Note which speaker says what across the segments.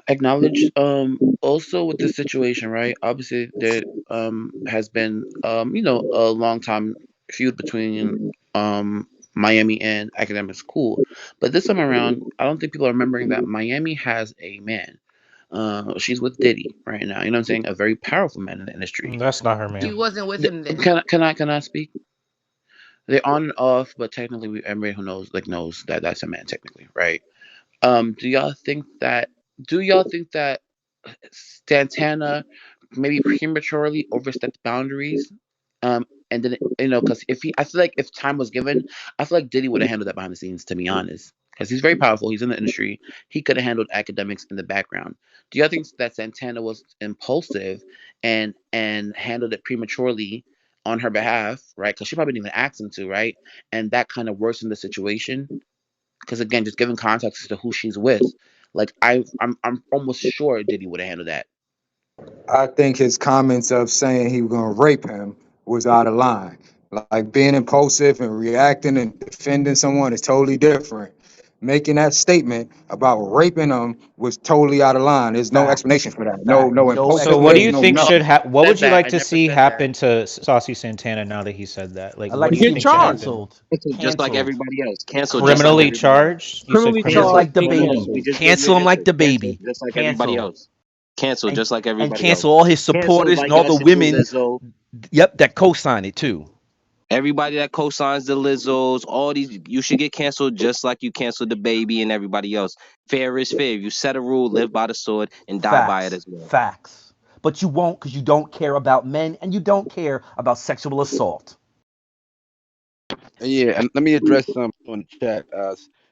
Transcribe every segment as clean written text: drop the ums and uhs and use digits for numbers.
Speaker 1: acknowledge also with this situation, right? Obviously there has been a long time feud between Miami and Academic School. But this time around, I don't think people are remembering that Miami has a man. She's with Diddy right now. You know what I'm saying? A very powerful man in the industry.
Speaker 2: That's not her
Speaker 3: She
Speaker 2: man.
Speaker 3: wasn't with him then.
Speaker 1: Can I speak? They're on and off, but technically, everybody who knows knows that that's a man technically, right? Do y'all think that? Do y'all think that Santana maybe prematurely overstepped boundaries? And then because if I feel like if time was given, I feel like Diddy would have handled that behind the scenes. To be honest, because he's very powerful, he's in the industry. He could have handled academics in the background. Do y'all think that Santana was impulsive and handled it prematurely on her behalf, right? Because she probably didn't even ask him to, right? And that kind of worsened the situation because again, just giving context to who she's with, like I'm almost sure Diddy would have handled that.
Speaker 4: I think his comments of saying he was going to rape him was out of line. Like being impulsive and reacting and defending someone is totally different. Making that statement about raping them was totally out of line. There's no
Speaker 5: Facts.
Speaker 4: explanation for that. No,
Speaker 5: Facts.
Speaker 4: no
Speaker 5: No
Speaker 2: So what do
Speaker 4: impulsiveness,
Speaker 2: you
Speaker 4: no
Speaker 2: think
Speaker 5: explanation.
Speaker 2: should
Speaker 4: nothing.
Speaker 2: happen? What
Speaker 1: Said
Speaker 2: would you
Speaker 1: that.
Speaker 2: like
Speaker 1: I
Speaker 2: to
Speaker 1: never
Speaker 2: see
Speaker 1: said that.
Speaker 2: happen to Saucy Santana now that he said that? Like,
Speaker 5: I'd
Speaker 2: what
Speaker 5: like
Speaker 2: do
Speaker 5: to
Speaker 2: you
Speaker 6: Get
Speaker 5: see him
Speaker 2: think should
Speaker 6: charged.
Speaker 2: happen?
Speaker 5: canceled.
Speaker 6: Just like
Speaker 5: Canceled.
Speaker 6: everybody else. Cancel just like
Speaker 2: Criminally
Speaker 6: everybody else.
Speaker 2: charged? You said
Speaker 6: Cancel.
Speaker 5: Criminally
Speaker 2: criminally.
Speaker 5: charged
Speaker 6: Cancel.
Speaker 5: like the
Speaker 6: Cancel.
Speaker 5: baby.
Speaker 6: We just gave you
Speaker 5: Cancel
Speaker 6: an
Speaker 5: him like
Speaker 6: answer.
Speaker 5: the
Speaker 6: Cancel
Speaker 5: baby.
Speaker 6: just like everybody
Speaker 5: Cancel.
Speaker 6: else. Cancel
Speaker 5: And
Speaker 6: just like
Speaker 5: and
Speaker 6: everybody
Speaker 5: cancel
Speaker 6: else.
Speaker 5: all his
Speaker 6: Cancel
Speaker 5: supporters and
Speaker 6: like
Speaker 5: all
Speaker 6: y'all
Speaker 5: the
Speaker 6: should do
Speaker 5: women.
Speaker 6: Lizzo.
Speaker 5: Yep, that co-sign it too.
Speaker 6: Everybody that co-signs the Lizzos, all these, you should get canceled just like you canceled the baby and everybody else. Fair is fair. You set a rule, live by the sword, and die by it
Speaker 5: Facts.
Speaker 6: as well.
Speaker 5: Facts. But you won't because you don't care about men and you don't care about sexual assault.
Speaker 7: Yeah, and let me address something on the chat.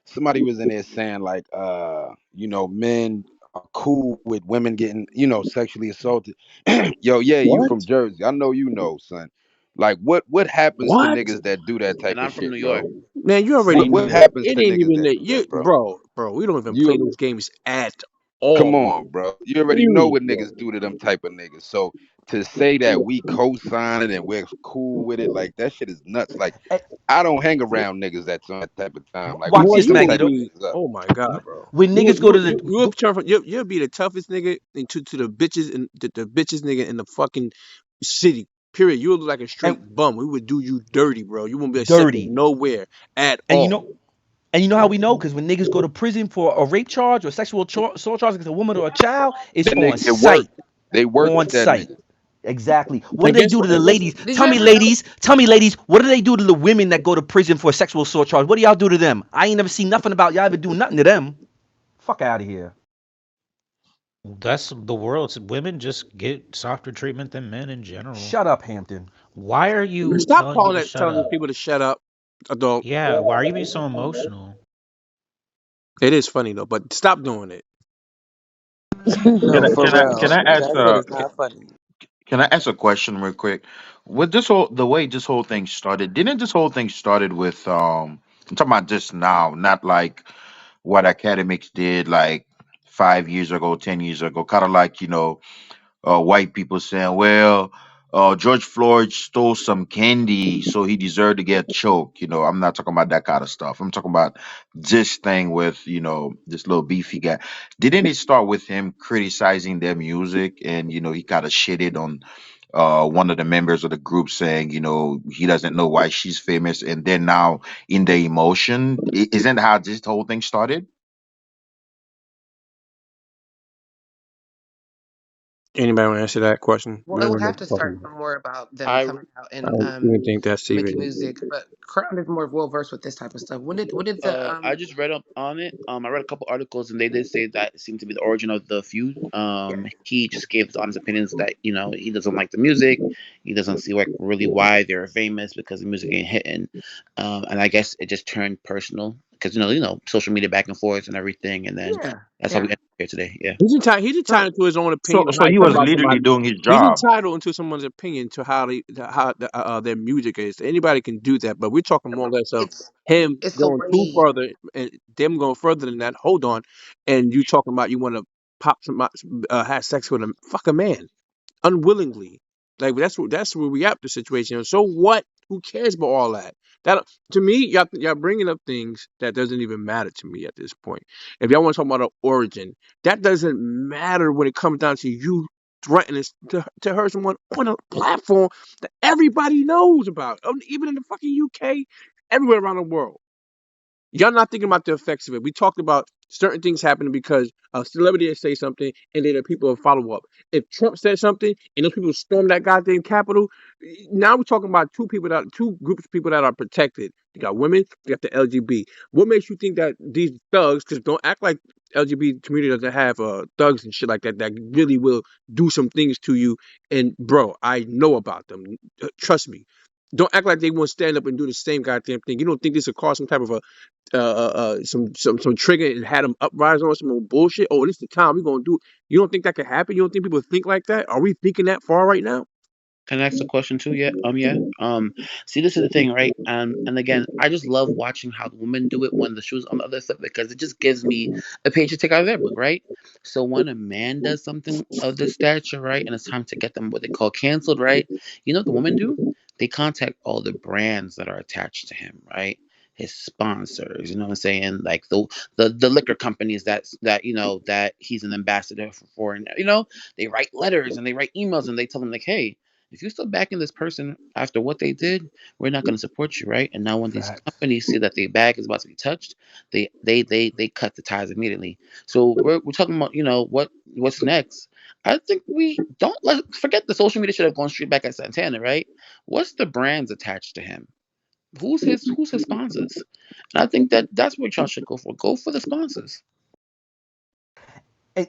Speaker 7: Somebody was in there saying like, men are cool with women getting, sexually assaulted. Yo, yeah, you
Speaker 8: What?
Speaker 7: from Jersey? I know you know, son. Like, what happens to
Speaker 8: What?
Speaker 7: niggas that do that
Speaker 1: And
Speaker 7: type of
Speaker 1: I'm from
Speaker 7: shit,
Speaker 1: New
Speaker 7: yo?
Speaker 1: York.
Speaker 6: Man, you already
Speaker 7: What
Speaker 5: Same
Speaker 7: what
Speaker 6: knew.
Speaker 5: here.
Speaker 7: happens
Speaker 6: It
Speaker 7: to
Speaker 6: ain't
Speaker 7: niggas
Speaker 6: even
Speaker 7: that
Speaker 6: that.
Speaker 7: do
Speaker 6: You,
Speaker 7: that, bro?
Speaker 6: bro, we don't even play
Speaker 7: You
Speaker 6: those games at
Speaker 7: Come
Speaker 6: all.
Speaker 7: on, bro. You already know
Speaker 8: Period,
Speaker 7: what
Speaker 8: bro.
Speaker 7: niggas do to them type of niggas. So to say that we co-sign it and we're cool with it, like that shit is nuts. Like
Speaker 5: Eh,
Speaker 7: I don't hang around niggas that's on that type of time. Like we
Speaker 5: Watch
Speaker 6: Boy,
Speaker 5: this,
Speaker 7: keep
Speaker 6: you
Speaker 7: it
Speaker 6: will
Speaker 5: Magneto.
Speaker 7: settled
Speaker 6: be.
Speaker 7: niggas up.
Speaker 6: Oh my god, bro.
Speaker 5: When
Speaker 6: You will
Speaker 5: niggas go to
Speaker 6: you'll turn from you'll be the toughest nigga into to the bitches and the bitches nigga in the fucking city. Period. You'll look like a straight
Speaker 5: and
Speaker 6: bum. We would do you dirty, bro. You won't be accepted
Speaker 5: dirty,
Speaker 6: nowhere at
Speaker 5: and
Speaker 6: all.
Speaker 5: you know how we know? Because when niggas go to prison for a rape charge or sexual assault charge against a woman or a child, it's
Speaker 7: That
Speaker 5: on
Speaker 7: nigga get work.
Speaker 5: site.
Speaker 7: They work
Speaker 5: On
Speaker 7: that
Speaker 5: site.
Speaker 7: nigga.
Speaker 5: Exactly. What do
Speaker 6: And
Speaker 5: they
Speaker 6: guess
Speaker 5: do
Speaker 6: what?
Speaker 5: to the
Speaker 6: And guess
Speaker 5: ladies?
Speaker 3: Did you
Speaker 5: Tell me,
Speaker 3: ever know?
Speaker 5: ladies. Tell me, ladies. What do they do to the women that go to prison for a sexual assault charge? What do y'all do to them? I ain't never seen nothing about y'all ever do nothing to them. Fuck out of here.
Speaker 2: That's the world. Women just get softer treatment than men in general.
Speaker 5: Shut up, Hampton.
Speaker 2: Why are you
Speaker 6: stop
Speaker 2: telling
Speaker 6: calling
Speaker 2: people to
Speaker 6: that,
Speaker 2: shut
Speaker 6: telling
Speaker 2: up?
Speaker 6: people to shut up, adult.
Speaker 2: Yeah, why are you being so emotional?
Speaker 6: It is funny though, but stop doing it.
Speaker 9: Can
Speaker 10: No,
Speaker 9: I
Speaker 10: for
Speaker 9: can I
Speaker 10: real.
Speaker 9: can I ask
Speaker 10: That shit is not funny.
Speaker 9: can I ask a question real quick? With this whole the way this whole thing started, didn't this whole thing started with I'm talking about just now, not like what academics did like 5 years ago, 10 years ago, kind of like white people saying, well, George Floyd stole some candy, so he deserved to get choked. I'm not talking about that kind of stuff. I'm talking about this thing with, this little beefy guy. Didn't it start with him criticizing their music and, he kind of shitted on one of the members of the group saying, he doesn't know why she's famous. And then now in the emotion, isn't how this whole thing started?
Speaker 6: Anybody want to answer that question?
Speaker 3: Well,
Speaker 6: We
Speaker 3: it
Speaker 6: don't
Speaker 3: would
Speaker 6: know
Speaker 3: have
Speaker 6: what
Speaker 3: to
Speaker 6: you're talking
Speaker 3: start
Speaker 6: about.
Speaker 3: from more about them
Speaker 1: I
Speaker 3: coming out
Speaker 6: I
Speaker 3: and
Speaker 6: don't even think that's
Speaker 3: making
Speaker 6: even.
Speaker 3: music. But Crown is more well versed with this type of stuff. When did the
Speaker 1: I just read up on it. I read a couple articles, and they did say that it seemed to be the origin of the feud. He just gave his honest opinions that he doesn't like the music. He doesn't see like really why they're famous because the music ain't hitting. And I guess it just turned personal because social media back and forth and everything, and then
Speaker 3: Yeah,
Speaker 1: that's how we
Speaker 3: yeah.
Speaker 1: ended here today. Yeah.
Speaker 6: He's entitled. He's
Speaker 3: So
Speaker 6: entitled to his own
Speaker 9: So
Speaker 6: opinion on
Speaker 9: so
Speaker 6: how he
Speaker 9: he
Speaker 6: felt
Speaker 9: was
Speaker 6: about
Speaker 9: literally
Speaker 6: somebody.
Speaker 9: doing his
Speaker 6: He's
Speaker 9: job.
Speaker 6: entitled into someone's opinion to how their music is. Anybody can do that, but we're talking more or less of
Speaker 3: it's
Speaker 6: him
Speaker 3: it's the
Speaker 6: going too
Speaker 3: way.
Speaker 6: further and them going further than that. Hold on, and you talking about you want to pop some have sex with a fuck a man unwillingly. Like that's where we at the situation. So what? Who cares about all that?
Speaker 8: That to me, y'all bringing up things that doesn't even matter to me at this point. If y'all want to talk about the origin, that doesn't matter when it comes down to you threatening to hurt someone on a platform that everybody knows about, even in the fucking UK, everywhere around the world. Y'all not thinking about the effects of it. We talked about certain things happening because a celebrity will say something and then the people will follow up. If Trump said something and those people storm that goddamn Capitol, now we're talking about two groups of people that are protected. You got women, you got the LGBT. What makes you think that these thugs, because don't act like LGBT community doesn't have thugs and shit like that that really will do some things to you. And bro, I know about them. Trust me. Don't act like they won't stand up and do the same goddamn thing. You don't think this will cause some type of a some trigger and had them uprise on some old bullshit. Oh, this is the time we're gonna do. You don't think that could happen? You don't think people think like that? Are we thinking that far right now?
Speaker 1: Can I ask a question too? Yeah. Yeah. See, this is the thing, right? And again, I just love watching how the women do it when the shoes on the other side because it just gives me a page to take out of their book, right? So when a man does something of this stature, right, and it's time to get them what they call canceled, right? You know what the women do? They contact all the brands that are attached to him, right? His sponsors, you know what I'm saying? Like the liquor companies that that he's an ambassador for, and they write letters and they write emails and they tell them like, hey, if you're still backing this person after what they did, we're not going to support you, right? And now when these
Speaker 2: Facts.
Speaker 1: companies see that their bag is about to be touched, they cut the ties immediately. So we're talking about what's next. I think we don't forget the social media should have gone straight back at Santana, right? What's the brands attached to him? Who's his sponsors? And I think that's what y'all should go for. Go for the sponsors.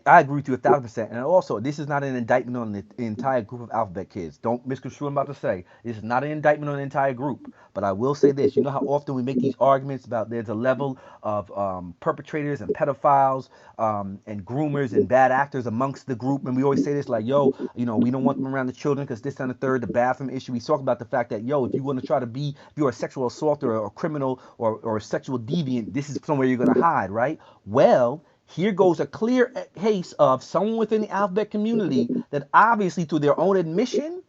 Speaker 5: I agree with you 1,000%. And also, this is not an indictment on the entire group of alphabet kids. Don't misconstrue what I'm about to say. This is not an indictment on the entire group. But I will say this. You know how often we make these arguments about there's a level of perpetrators and pedophiles and groomers and bad actors amongst the group. And we always say this like, yo, we don't want them around the children because this and the third, the bathroom issue. We talk about the fact that, yo, if you want to try to be, if you're a sexual assaulter or a criminal or a sexual deviant, this is somewhere you're going to hide, right? Well, here goes a clear case of someone within the alphabet community that obviously, through their own admission,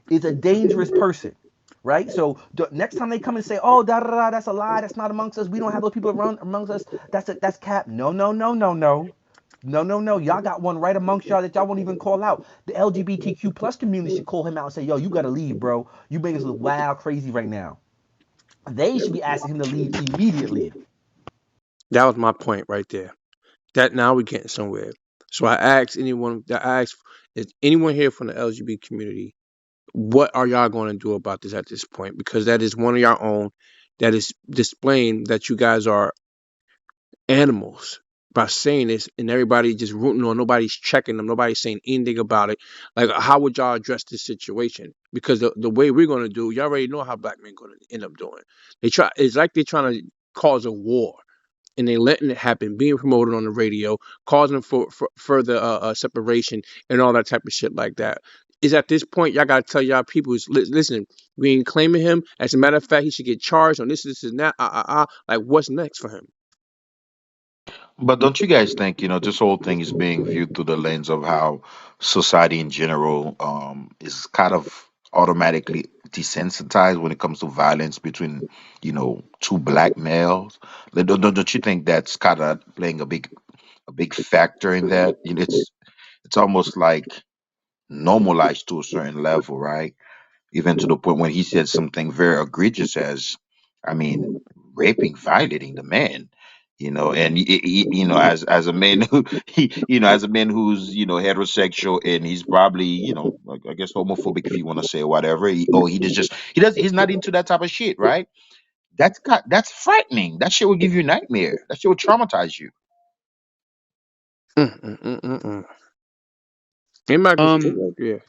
Speaker 5: is a dangerous person, right? So next time they come and say, "Oh, da da da, that's a lie. That's not amongst us. We don't have those people around amongst us. That's cap." No, no, no, no, no. No, no, no. Y'all got one right amongst y'all that y'all won't even call out. The LGBTQ plus community should call him out and say, "Yo, you gotta leave, bro. You make us look wild, crazy right now." They should be asking him to leave immediately.
Speaker 8: That was my point right there. That now we're getting somewhere. So I asked, is anyone here from the LGBT community? What are y'all going to do about this at this point? Because that is one of your own that is displaying that you guys are animals by saying this and everybody just rooting on, nobody's checking them, nobody's saying anything about it. Like, how would y'all address this situation? Because the way we're going to do, y'all already know how black men going to end up doing. It's like they're trying to cause a war and they letting it happen, being promoted on the radio, causing for further separation and all that type of shit like that. Is at this point y'all gotta tell y'all people listen, we ain't claiming him. As a matter of fact, he should get charged on this and that. Like what's next for him?
Speaker 9: But don't you guys think, this whole thing is being viewed through the lens of how society in general is kind of automatically desensitized when it comes to violence between, two black males? Like, don't you think that's kind of playing a big factor in that? It's almost like normalized to a certain level, right? Even to the point when he said something very egregious as, I mean, raping, violating the man, and as a man who as a man who's heterosexual and he's probably like, I guess homophobic if you want to say whatever, he's not into that type of shit, right? That's frightening. That shit will give you a nightmare. That shit will traumatize you.
Speaker 8: Anybody can say
Speaker 1: Um,
Speaker 8: that, yeah.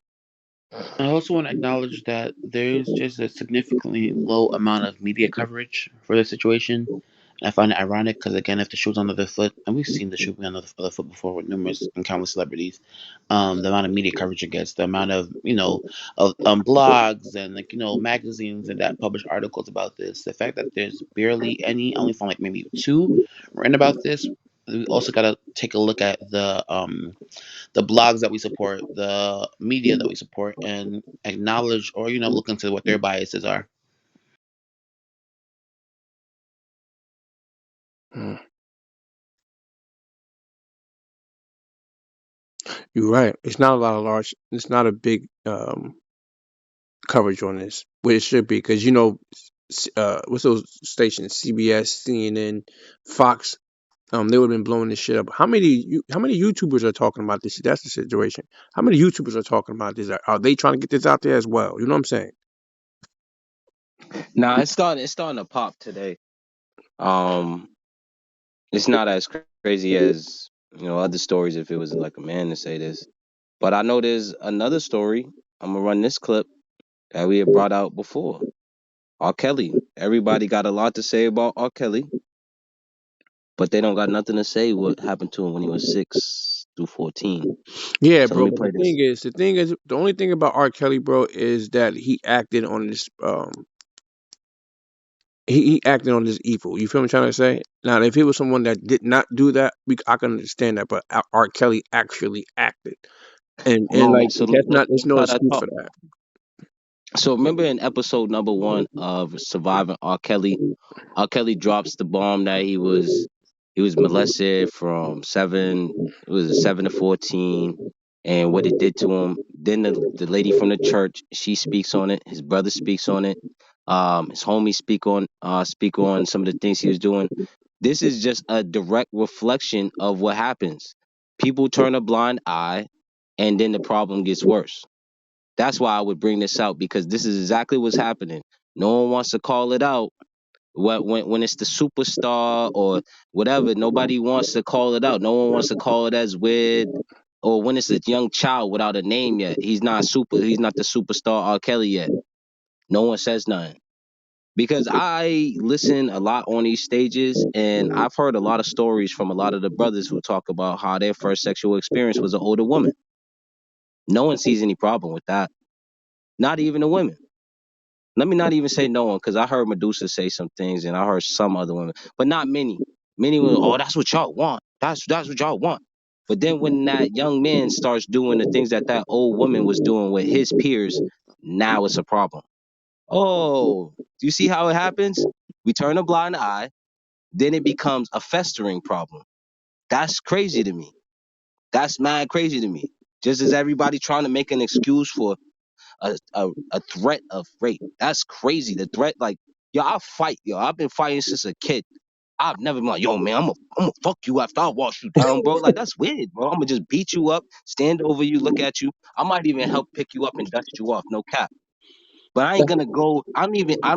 Speaker 1: I also want to acknowledge that there's just a significantly low amount of media coverage for the situation. And I find it ironic because, again, if the shoe's on the other foot, and we've seen the shoe be on the other foot before with numerous and countless celebrities, the amount of media coverage it gets, the amount of blogs and magazines and that publish articles about this, the fact that there's barely any, I only found like maybe two written about this. We also got to take a look at the blogs that we support, the media that we support, and acknowledge or look into what their biases are.
Speaker 8: Mm. You're right. It's not a lot of large. It's not a big coverage on this, where it should be, because what's those stations? CBS, CNN, Fox. They would have been blowing this shit up. How many YouTubers are talking about this? That's the situation. How many YouTubers are talking about this? Are they trying to get this out there as well? You know what I'm saying?
Speaker 6: Nah, it's starting to pop today. Um, it's not as crazy as other stories if it was like a man to say this. But I know there's another story. I'm gonna run this clip that we had brought out before. R. Kelly. Everybody got a lot to say about R. Kelly, but they don't got nothing to say what happened to him when he was 6 through 14.
Speaker 8: Yeah,
Speaker 6: So let
Speaker 8: bro.
Speaker 6: me
Speaker 8: But
Speaker 6: play this.
Speaker 8: the only thing about R. Kelly, bro, is that he acted on this. He acted on this evil. You feel what I'm trying to say? Now, if he was someone that did not do that, I can understand that. But R. Kelly actually acted, and
Speaker 6: No,
Speaker 8: like
Speaker 6: so
Speaker 8: that's
Speaker 6: let's
Speaker 8: not. There's
Speaker 6: let's
Speaker 8: no
Speaker 6: try that
Speaker 8: excuse
Speaker 6: talk.
Speaker 8: for that.
Speaker 6: So remember in episode number 1 of Surviving R. Kelly drops the bomb that he was molested from 7 to 14, and what it did to him. Then the lady from the church, she speaks on it. His brother speaks on it. His homies speak on some of the things he was doing. This is just a direct reflection of what happens. People turn a blind eye, and then the problem gets worse. That's why I would bring this out, because this is exactly what's happening. No one wants to call it out. When it's the superstar or whatever, nobody wants to call it out. No one wants to call it as weird. Or when it's a young child without a name yet, he's not the superstar R. Kelly yet. No one says nothing. Because I listen a lot on these stages, and I've heard a lot of stories from a lot of the brothers who talk about how their first sexual experience was an older woman. No one sees any problem with that. Not even the women. Let me not even say no one, because I heard Medusa say some things, and I heard some other women, but not many. Many were, oh, that's what y'all want. That's what y'all want. But then when that young man starts doing the things that that old woman was doing with his peers, now it's a problem. Oh, do you see how it happens? We turn a blind eye, then it becomes a festering problem. That's crazy to me. That's mad crazy to me. Just as everybody trying to make an excuse for a threat of rape. That's crazy. The threat, like, yo, I'll fight, yo. I've been fighting since a kid. I've never been like, yo, man, I'm gonna fuck you after I wash you down, bro. Like, that's weird, bro. I'm gonna just beat you up, stand over you, look at you. I might even help pick you up and dust you off, no cap. But I ain't gonna go. I don't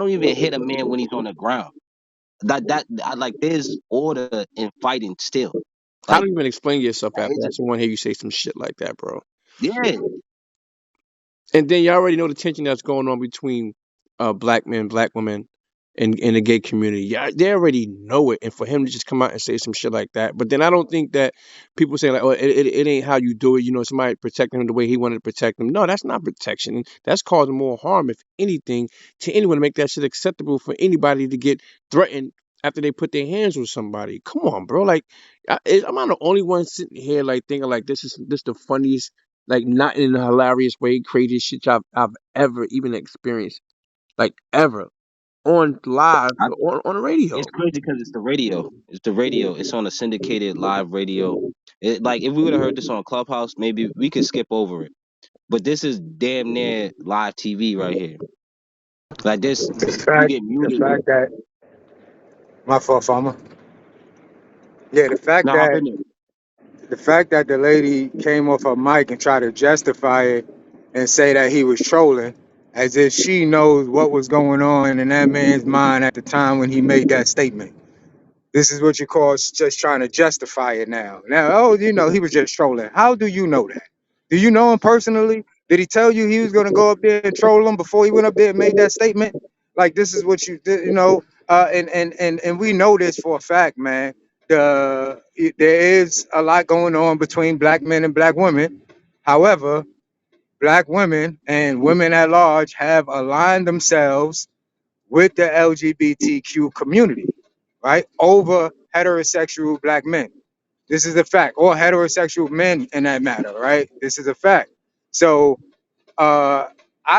Speaker 6: even hit a man when he's on the ground. Like, there's order in fighting still.
Speaker 8: How
Speaker 6: Like,
Speaker 8: do you even explain yourself after
Speaker 6: it
Speaker 8: that?
Speaker 6: just,
Speaker 8: Someone hear you say some shit like that, bro?
Speaker 6: yeah.
Speaker 8: And then you already know the tension that's going on between black men, black women, in the gay community. Yeah, they already know it, and for him to just come out and say some shit like that. But then I don't think that people say like, "Oh, it ain't how you do it." Somebody protecting him the way he wanted to protect him. No, that's not protection. That's causing more harm, if anything, to anyone to make that shit acceptable for anybody to get threatened after they put their hands on somebody. Come on, bro. Like, am I the only one sitting here like thinking like this the funniest, like not in a hilarious way, craziest shit I've ever even experienced, like ever on live on the radio.
Speaker 6: It's crazy because it's the radio. It's the radio. It's on a syndicated live radio. Like, if we would have heard this on Clubhouse, maybe we could skip over it. But this is damn near live TV right here. Like this, you get
Speaker 4: The
Speaker 6: muted.
Speaker 4: fact that my fault, farmer. Yeah,
Speaker 6: Now hop in there.
Speaker 4: the fact that the lady came off her mic and tried to justify it and say that he was trolling, as if she knows what was going on in that man's mind at the time when he made that statement. This is what you call just trying to justify it now. Now, oh, he was just trolling. How do you know that? Do you know him personally? Did he tell you he was going to go up there and troll him before he went up there and made that statement? Like, this is what you did, and we know this for a fact, man. There is a lot going on between black men and black women. However, black women and women at large have aligned themselves with the LGBTQ community, right? Over heterosexual black men. This is a fact, or heterosexual men in that matter, right? This is a fact. So I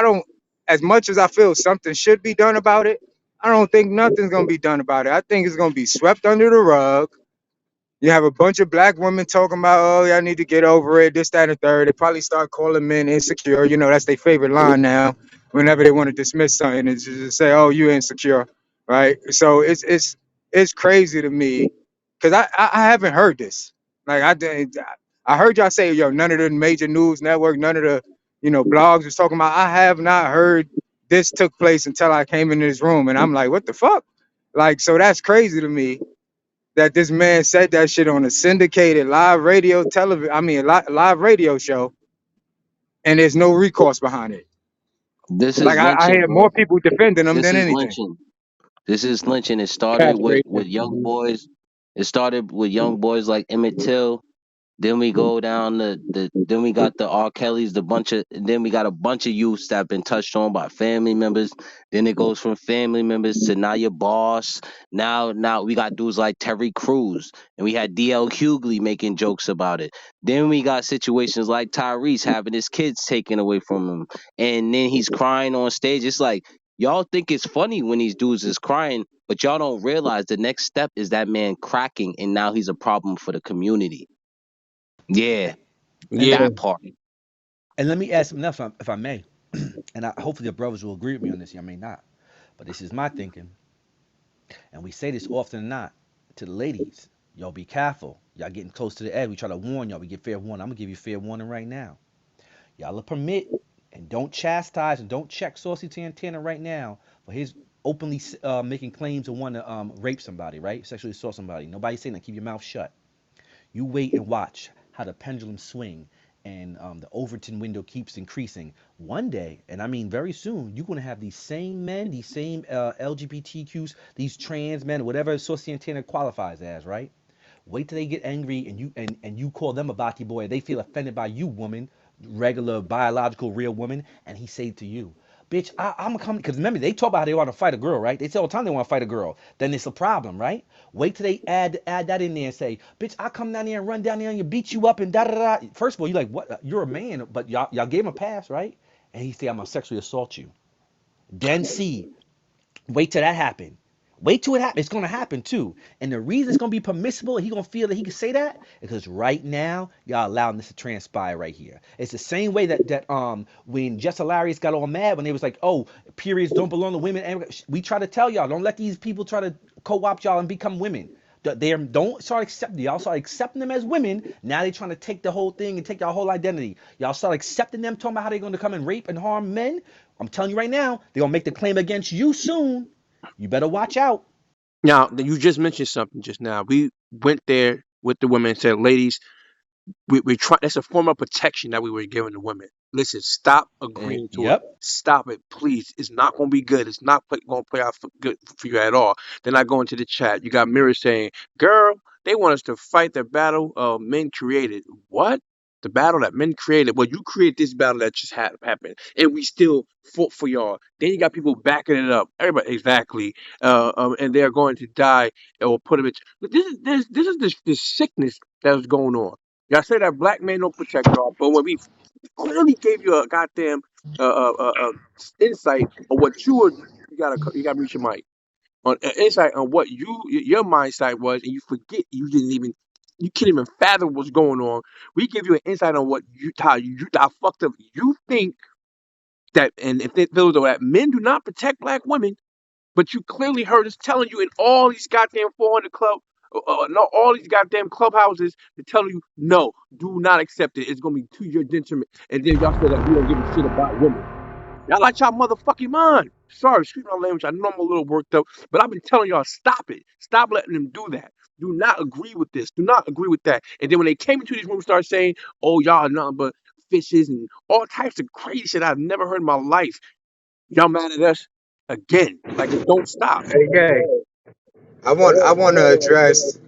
Speaker 4: don't, as much as I feel something should be done about it, I don't think nothing's gonna be done about it. I think it's gonna be swept under the rug. You have a bunch of black women talking about, oh, y'all need to get over it, this, that, and the third. They probably start calling men insecure. You know, that's their favorite line now. Whenever they want to dismiss something, it's just say, oh, you insecure, right? So it's crazy to me because I haven't heard this. Like I heard y'all say, yo, none of the major news network, none of the blogs was talking about. I have not heard this took place until I came into this room, and I'm like, what the fuck? Like, so that's crazy to me that this man said that shit on a syndicated live radio television, live radio show, and there's no recourse behind it.
Speaker 6: This
Speaker 4: Like
Speaker 6: is
Speaker 4: I
Speaker 6: lynching,
Speaker 4: hear more
Speaker 6: bro.
Speaker 4: people defending him
Speaker 6: This
Speaker 4: than
Speaker 6: is
Speaker 4: anything.
Speaker 6: lynching. This is lynching. It started with young
Speaker 8: Castration.
Speaker 6: boys. It started with young boys like Emmett Till. Then we go down then we got the R. Kelly's, then we got a bunch of youths that have been touched on by family members. Then it goes from family members to now your boss. Now we got dudes like Terry Crews, and we had DL Hughley making jokes about it. Then we got situations like Tyrese having his kids taken away from him, and then he's crying on stage. It's like y'all think it's funny when these dudes is crying, but y'all don't realize the next step is that man cracking, and now he's a problem for the community. Yeah,
Speaker 5: And
Speaker 8: Yeah.
Speaker 6: that part.
Speaker 5: and let me ask something else, if I may, and hopefully the brothers will agree with me on this. Y'all may not, but this is my thinking, and we say this often than not to the ladies. Y'all be careful. Y'all getting close to the edge. We try to warn y'all. We get fair warning. I'm gonna give you fair warning right now. Y'all will permit and don't chastise and don't check Saucy Santana right now for his openly making claims of wanting to rape somebody, right? Sexually assault somebody. Nobody saying that. Keep your mouth shut. You wait and watch how the pendulum swing and the Overton window keeps increasing. One day, and I mean very soon, you're going to have these same men, these same LGBTQs, these trans men, whatever Saucy Santana qualifies as, right? Wait till they get angry and you call them a baki boy. They feel offended by you, woman, regular biological real woman, and he say to you, "Bitch, I'm coming." Because remember, they talk about how they want to fight a girl, right? They say all the time they want to fight a girl. Then it's a problem, right? Wait till they add that in there and say, "Bitch, I come down there and run down there and you beat you up and da da da." First of all, you're like, "What? You're a man," but y'all gave him a pass, right? And he say, "I'm gonna sexually assault you." Then see, wait till that happen. Wait till it happens. It's gonna happen too. And the reason it's gonna be permissible, he gonna feel that he can say that, is because right now y'all allowing this to transpire right here. It's the same way that when Jess Hilarious got all mad when they was like, oh, periods don't belong to women. And we try to tell y'all, don't let these people try to co-opt y'all and become women. They don't start accepting y'all. Start accepting them as women. Now they trying to take the whole thing and take y'all whole identity. Y'all start accepting them, talking about how they're going to come and rape and harm men. I'm telling you right now, they're gonna make the claim against you soon. You better watch out.
Speaker 8: Now, you just mentioned something just now. We went there with the women and said, ladies, we try. That's a form of protection that we were giving the women. Listen, stop agreeing to it.
Speaker 5: Yep.
Speaker 8: Stop it, please. It's not going to be good. It's not going to play out for good for you at all. Then I go into the chat. You got Mirror saying, "Girl, they want us to fight the battle men created." What? The battle that men created? Well, you created this battle that just happened, and we still fought for y'all. Then you got people backing it up. Everybody, exactly. And they're going to die or put them in. This sickness that was going on. Y'all say that black men don't protect y'all, but when we clearly gave you a goddamn insight on what you were, you gotta reach your mic on insight on what your mindset was, and you forget you can't even fathom what's going on. We give you an insight on what how fucked up you think that, and if they feel that men do not protect black women. But you clearly heard us telling you in all these goddamn 400 no, all these goddamn clubhouses, they're telling you, no, do not accept it. It's going to be to your detriment. And then y'all say that we don't give a shit about women. Y'all like y'all motherfucking mind. Sorry, excuse my language. I know I'm a little worked up, but I've been telling y'all, stop it. Stop letting them do that. Do not agree with this. Do not agree with that. And then when they came into these rooms, start saying, oh, y'all are nothing but fishes and all types of crazy shit I've never heard in my life. Y'all mad at us again. Like it don't stop.
Speaker 4: Hey, Gay, I want to address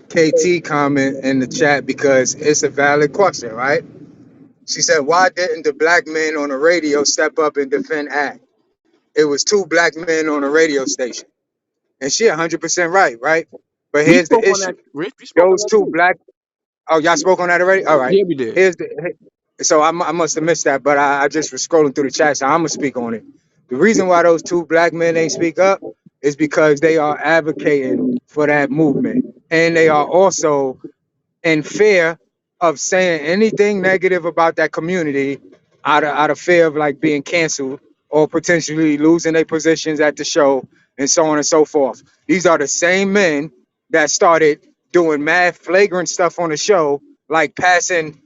Speaker 4: KT comment in the chat because it's a valid question, right? She said, why didn't the black men on the radio step up and defend Act? It was two black men on a radio station. And she 100% right? But
Speaker 8: We
Speaker 4: here's the
Speaker 8: spoke on that,
Speaker 4: issue.
Speaker 8: Rich. We spoke on
Speaker 4: Those
Speaker 8: that
Speaker 4: two
Speaker 8: too.
Speaker 4: black, oh, y'all spoke on that already? All right.
Speaker 8: Yeah, we did.
Speaker 4: Here's the, so I must have missed that, but I just was scrolling through the chat, so I'm going to speak on it. The reason why those two black men ain't speak up is because they are advocating for that movement. And they are also in fear of saying anything negative about that community out of fear of like being canceled or potentially losing their positions at the show and so on and so forth. These are the same men that started doing mad flagrant stuff on the show, like passing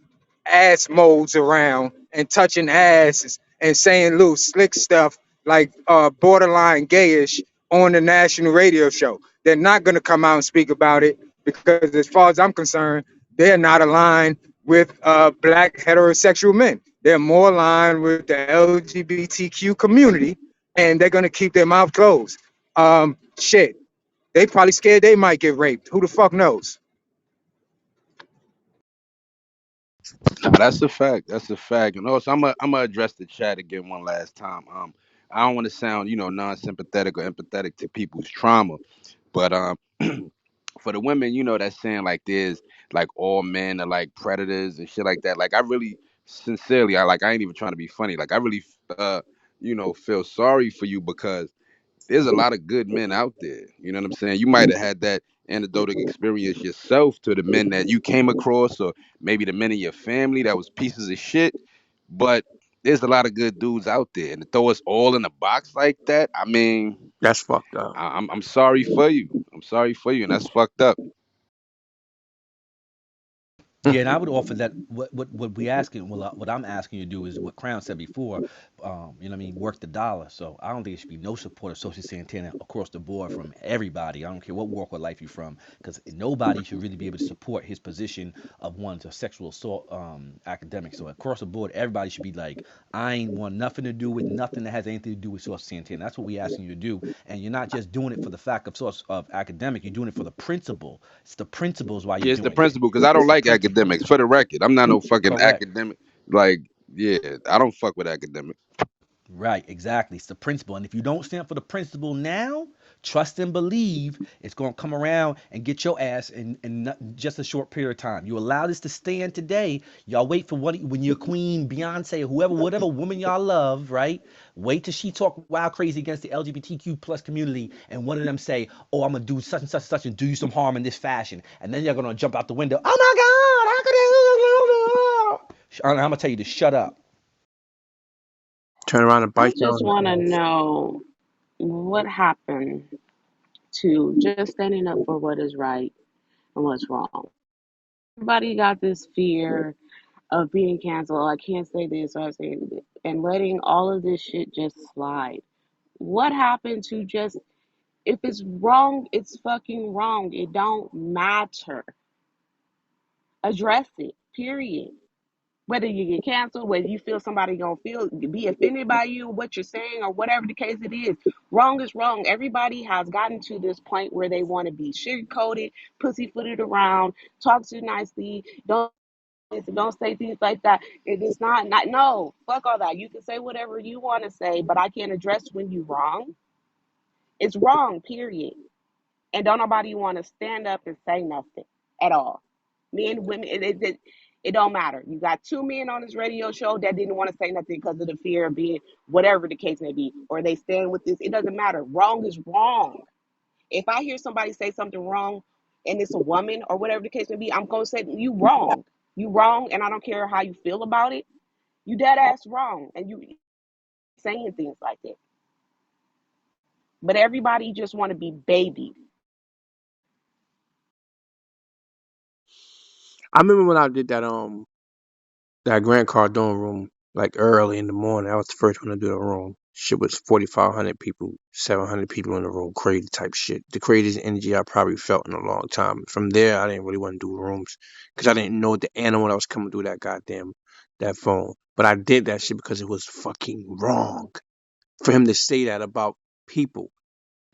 Speaker 4: ass molds around and touching asses and saying little slick stuff like borderline gayish on the national radio show. They're not going to come out and speak about it because, as far as I'm concerned, they're not aligned with black heterosexual men. They're more aligned with the LGBTQ community, and they're going to keep their mouth closed. Shit, they probably scared they might get raped. Who the fuck knows?
Speaker 7: Nah, that's a fact. That's a fact. And also, I'm gonna address the chat again one last time. I don't want to sound, non-sympathetic or empathetic to people's trauma, but for the women, that's saying like there's like all men are like predators and shit like that. Like I really, sincerely, I ain't even trying to be funny. Like I really, feel sorry for you because there's a lot of good men out there. You know what I'm saying? You might have had that anecdotal experience yourself to the men that you came across, or maybe the men in your family that was pieces of shit. But there's a lot of good dudes out there, and to throw us all in a box like that, I mean,
Speaker 8: That's fucked up.
Speaker 7: I'm sorry for you. I'm sorry for you, and that's fucked up.
Speaker 5: Yeah, and I would offer that what we asking, well, what I'm asking you to do is what Crown said before. You know what I mean, work the dollar. So I don't think it should be no support of Social Santana across the board from everybody. I don't care what walk of life you're from, because nobody should really be able to support his position of one's a sexual assault academic. So across the board, everybody should be like, I ain't want nothing to do with nothing that has anything to do with Social Santana. That's what we asking you to do, and you're not just doing it for the fact of source of academic. You're doing it for the principle. It's the principles why you're
Speaker 7: Yeah, it's the
Speaker 5: doing it.
Speaker 7: principle because I don't
Speaker 5: It's the
Speaker 7: like
Speaker 5: principle.
Speaker 7: academics. For the record, I'm not no fucking
Speaker 5: Correct.
Speaker 7: academic. Like, yeah, I don't fuck with academics.
Speaker 5: Right, exactly. It's the principle. And if you don't stand for the principle now, trust and believe it's going to come around and get your ass in just a short period of time. You allow this to stand today. Y'all wait for what when your queen, Beyonce, or whoever, whatever woman y'all love, right? Wait till she talk wild crazy against the LGBTQ plus community and one of them say, oh, I'm going to do such and such and such and do you some harm in this fashion. And then you're going to jump out the window. Oh my God, how could they? I'm going to tell you to shut up.
Speaker 8: Turn around and
Speaker 10: I
Speaker 8: bite y'all
Speaker 10: just
Speaker 8: in
Speaker 10: want to
Speaker 8: the ass.
Speaker 10: know what happened to just standing up for what is right and what's wrong. Everybody got this fear of being canceled. I can't say this or I say this, and letting all of this shit just slide. What happened to just if it's wrong, it's fucking wrong. It don't matter. Address it. Period. Whether you get canceled, whether you feel somebody gonna feel be offended by you, what you're saying, or whatever the case it is, wrong is wrong. Everybody has gotten to this point where they want to be sugar-coated, pussyfooted around, talk too nicely, don't say things like that. It is not no, fuck all that. You can say whatever you want to say, but I can't address when you wrong. It's wrong, period. And don't nobody want to stand up and say nothing at all. Men, women, it don't matter. You got two men on this radio show that didn't want to say nothing because of the fear of being whatever the case may be, or they stand with this. It doesn't matter. Wrong is wrong. If I hear somebody say something wrong, and it's a woman or whatever the case may be, I'm gonna say you wrong. You wrong, and I don't care how you feel about it. You dead ass wrong, and you saying things like that. But everybody just want to be babied.
Speaker 8: I remember when I did that Grant Cardone room like early in the morning. I was the first one to do the room. Shit was 4,500 people, 700 people in the room, crazy type shit. The craziest energy I probably felt in a long time. From there, I didn't really want to do rooms because I didn't know the animal that was coming through that phone. But I did that shit because it was fucking wrong for him to say that about people.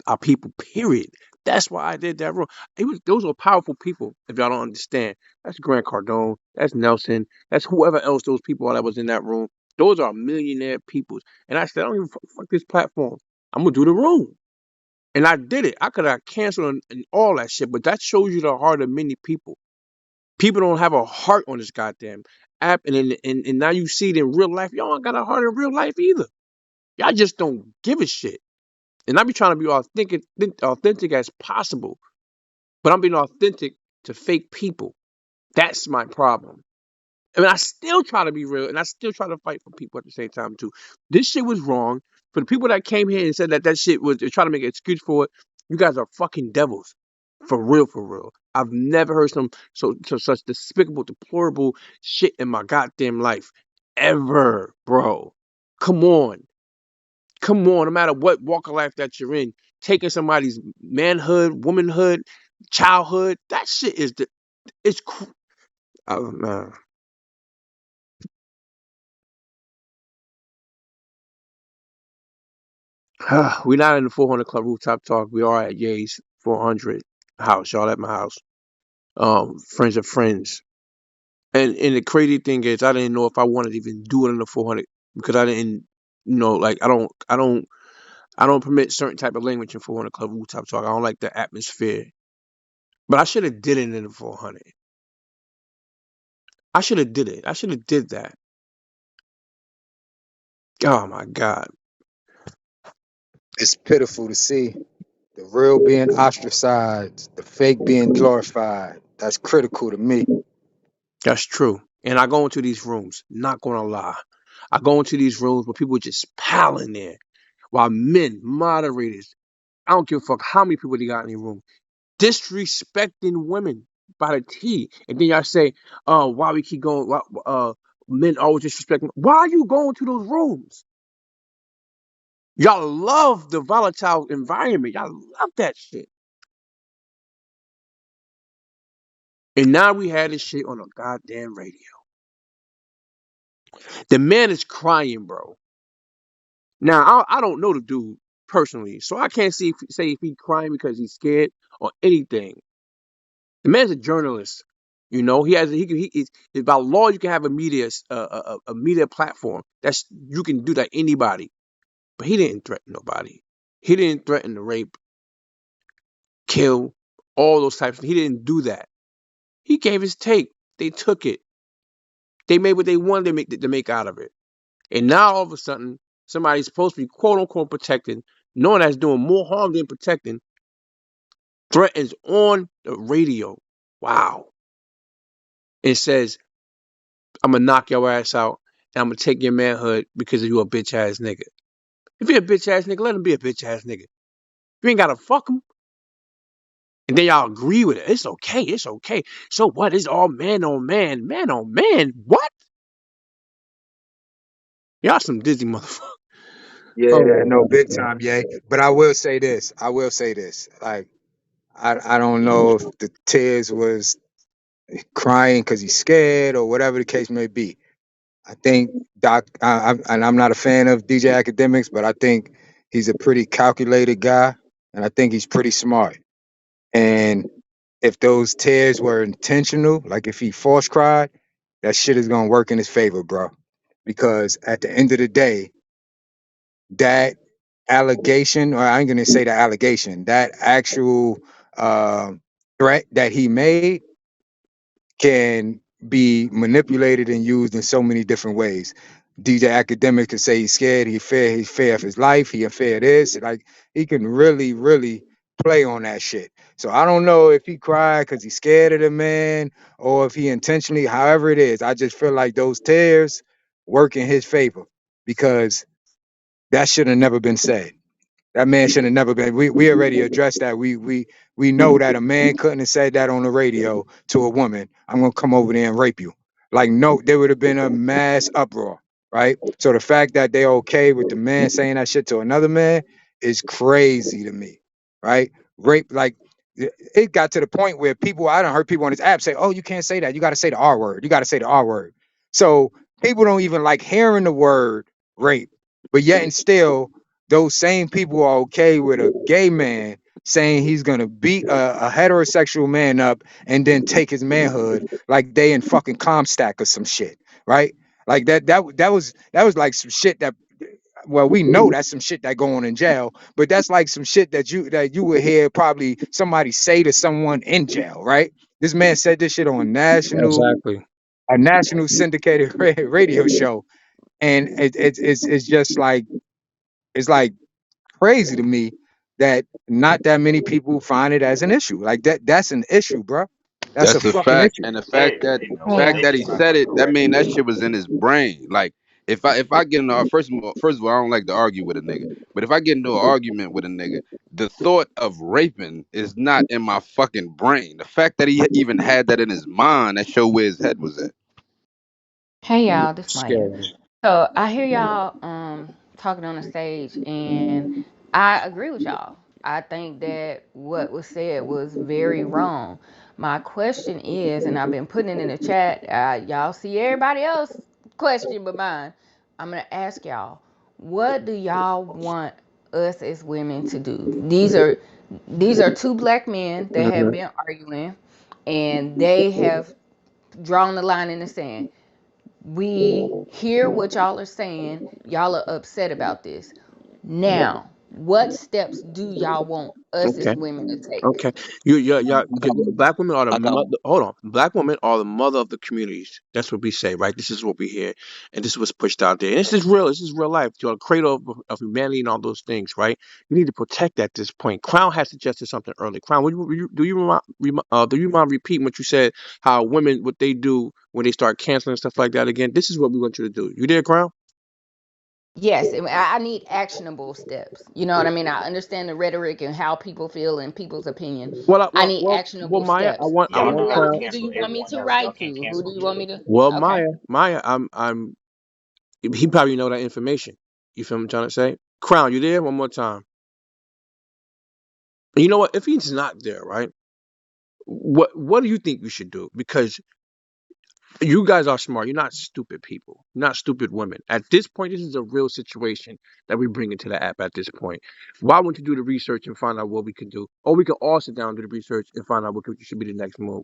Speaker 8: Our people, period. That's why I did that room. Those were powerful people, if y'all don't understand. That's Grant Cardone, that's Nelson, that's whoever else those people are that was in that room. Those are millionaire people. And I said, I don't even fuck this platform. I'm gonna do the room. And I did it. I could have canceled and all that shit, but that shows you the heart of many people. People don't have a heart on this goddamn app, and now you see it in real life. Y'all don't got a heart in real life either. Y'all just don't give a shit. And I be trying to be authentic as possible, but I'm being authentic to fake people. That's my problem. I mean, I still try to be real, and I still try to fight for people at the same time too. This shit was wrong. For the people that came here and said that shit was they're trying to make an excuse for it, you guys are fucking devils, for real, for real. I've never heard such despicable, deplorable shit in my goddamn life, ever, bro. Come on, come on. No matter what walk of life that you're in, taking somebody's manhood, womanhood, childhood, that shit is it's. Oh man. We're not in the 400 Club Rooftop Talk. We are at Ye's 400 house. Y'all at my house. Friends of friends. And the crazy thing is, I didn't know if I wanted to even do it in the 400 because I didn't, like I don't permit certain type of language in 400 Club Rooftop Talk. I don't like the atmosphere. But I should have did it in the 400. I should have did it. I should have did that. Oh my God.
Speaker 4: It's pitiful to see the real being ostracized, the fake being glorified. That's critical to me.
Speaker 8: That's true. And I go into these rooms, not gonna lie. I go into these rooms where people just piling there. While men, moderators, I don't give a fuck how many people they got in the room, disrespecting women by the T. And then y'all say, why we keep going, men always disrespecting. Why are you going to those rooms? Y'all love the volatile environment. Y'all love that shit. And now we had this shit on a goddamn radio. The man is crying, bro. Now, I don't know the dude personally, so I can't say if he's crying because he's scared or anything. The man's a journalist. By law you can have a media platform. You can do that anybody. But he didn't threaten nobody. He didn't threaten to rape, kill, all those types of. He didn't do that. He gave his take. They took it. They made what they wanted to make out of it. And now all of a sudden, somebody's supposed to be quote unquote protecting, knowing that's doing more harm than protecting, threatens on the radio. Wow. And says, I'm gonna knock your ass out and I'm gonna take your manhood because you a bitch ass nigga. If you're a bitch ass nigga, let him be a bitch ass nigga. You ain't gotta fuck him. And then y'all agree with it. It's okay. It's okay. So what? It's all man on man. Man on man. What? Y'all some dizzy motherfuckers.
Speaker 4: Yeah,
Speaker 8: Oh
Speaker 4: no,
Speaker 8: my
Speaker 4: big
Speaker 8: God.
Speaker 4: time, yeah. But I will say this. Like, I don't know if the tears was crying because he's scared or whatever the case may be. I think and I'm not a fan of DJ Academics, but I think he's a pretty calculated guy, and I think he's pretty smart. And if those tears were intentional, like if he force cried, that shit is gonna work in his favor, bro. Because at the end of the day, that allegation, or I ain't gonna say the allegation, that actual threat that he made can be manipulated and used in so many different ways. DJ Academic can say he's scared, he's fear of his life, he in fear of this. Like he can really, really play on that shit. So I don't know if he cried because he's scared of the man or if he intentionally, however it is. I just feel like those tears work in his favor because that should have never been said. That man should have never been. We already addressed that. We know that a man couldn't have said that on the radio to a woman. I'm gonna come over there and rape you. Like no, there would have been a mass uproar, right? So the fact that they're okay with the man saying that shit to another man is crazy to me, right? Rape, like it got to the point where people, I don't heard people on this app say, "Oh, you can't say that. You got to say the R word. You got to say the R word." So people don't even like hearing the word rape, but yet and still those same people are okay with a gay man saying he's gonna beat a heterosexual man up and then take his manhood like they in fucking Comstack or some shit, right? Like that was like some shit that, well, we know that's some shit that go on in jail, but that's like some shit that you would hear probably somebody say to someone in jail, right? This man said this shit on
Speaker 8: Exactly.
Speaker 4: a national syndicated radio show, and it's just like it's like crazy to me that not that many people find it as an issue. Like that's an issue, bro. That's a
Speaker 7: That's a
Speaker 4: fucking
Speaker 7: fact,
Speaker 4: issue.
Speaker 7: and the
Speaker 11: Yeah.
Speaker 7: fact that he said it, that mean that shit was in his brain. Like if I get in a first of all, I don't like to argue with a nigga, but if I get into an argument with a nigga, the thought of raping is not in my fucking brain. The fact that he even had that in his mind, that show where his head was at.
Speaker 11: Hey y'all, this Maya.
Speaker 8: Scary.
Speaker 11: So I hear y'all talking on the stage, and I agree with y'all. I think that what was said was very wrong. My question is, and I've been putting it in the chat, y'all see everybody else question but mine. I'm gonna ask y'all, what do y'all want us as women to do? These are two black men that have
Speaker 8: Mhm.
Speaker 11: been arguing, and they have drawn the line in the sand. We hear what y'all are saying. Y'all are upset about this. Now, what steps do y'all want us
Speaker 8: Okay.
Speaker 11: as women to take?
Speaker 8: Okay. Black women are the
Speaker 6: I got
Speaker 8: mother. Hold on. Black women are the mother of the communities. That's what we say, right? This is what we hear, and this is what's pushed out there. And this is real. This is real life. You're a cradle of humanity and all those things, right? You need to protect at this point. Crown has suggested something early. Crown, do you mind repeating what you said? How women, what they do when they start canceling stuff like that again? This is what we want you to do. You there, Crown?
Speaker 11: Yes, I need actionable steps. You know what I mean? I understand the rhetoric and how people feel and people's opinion. I need
Speaker 8: Well,
Speaker 11: actionable
Speaker 8: Maya,
Speaker 11: steps.
Speaker 8: I want Crown.
Speaker 11: Who do you want me to write to? Who do you want me to?
Speaker 8: Well,
Speaker 11: Okay.
Speaker 8: Maya, I'm. He probably know that information. You feel me? I'm trying to say, Crown, you there? One more time. And you know what? If he's not there, right? What do you think you should do? Because you guys are smart. You're not stupid people. You're not stupid women. At this point, this is a real situation that we bring into the app. At this point, why wouldn't you do the research and find out what we can do, or we can all sit down and do the research and find out what should be the next move?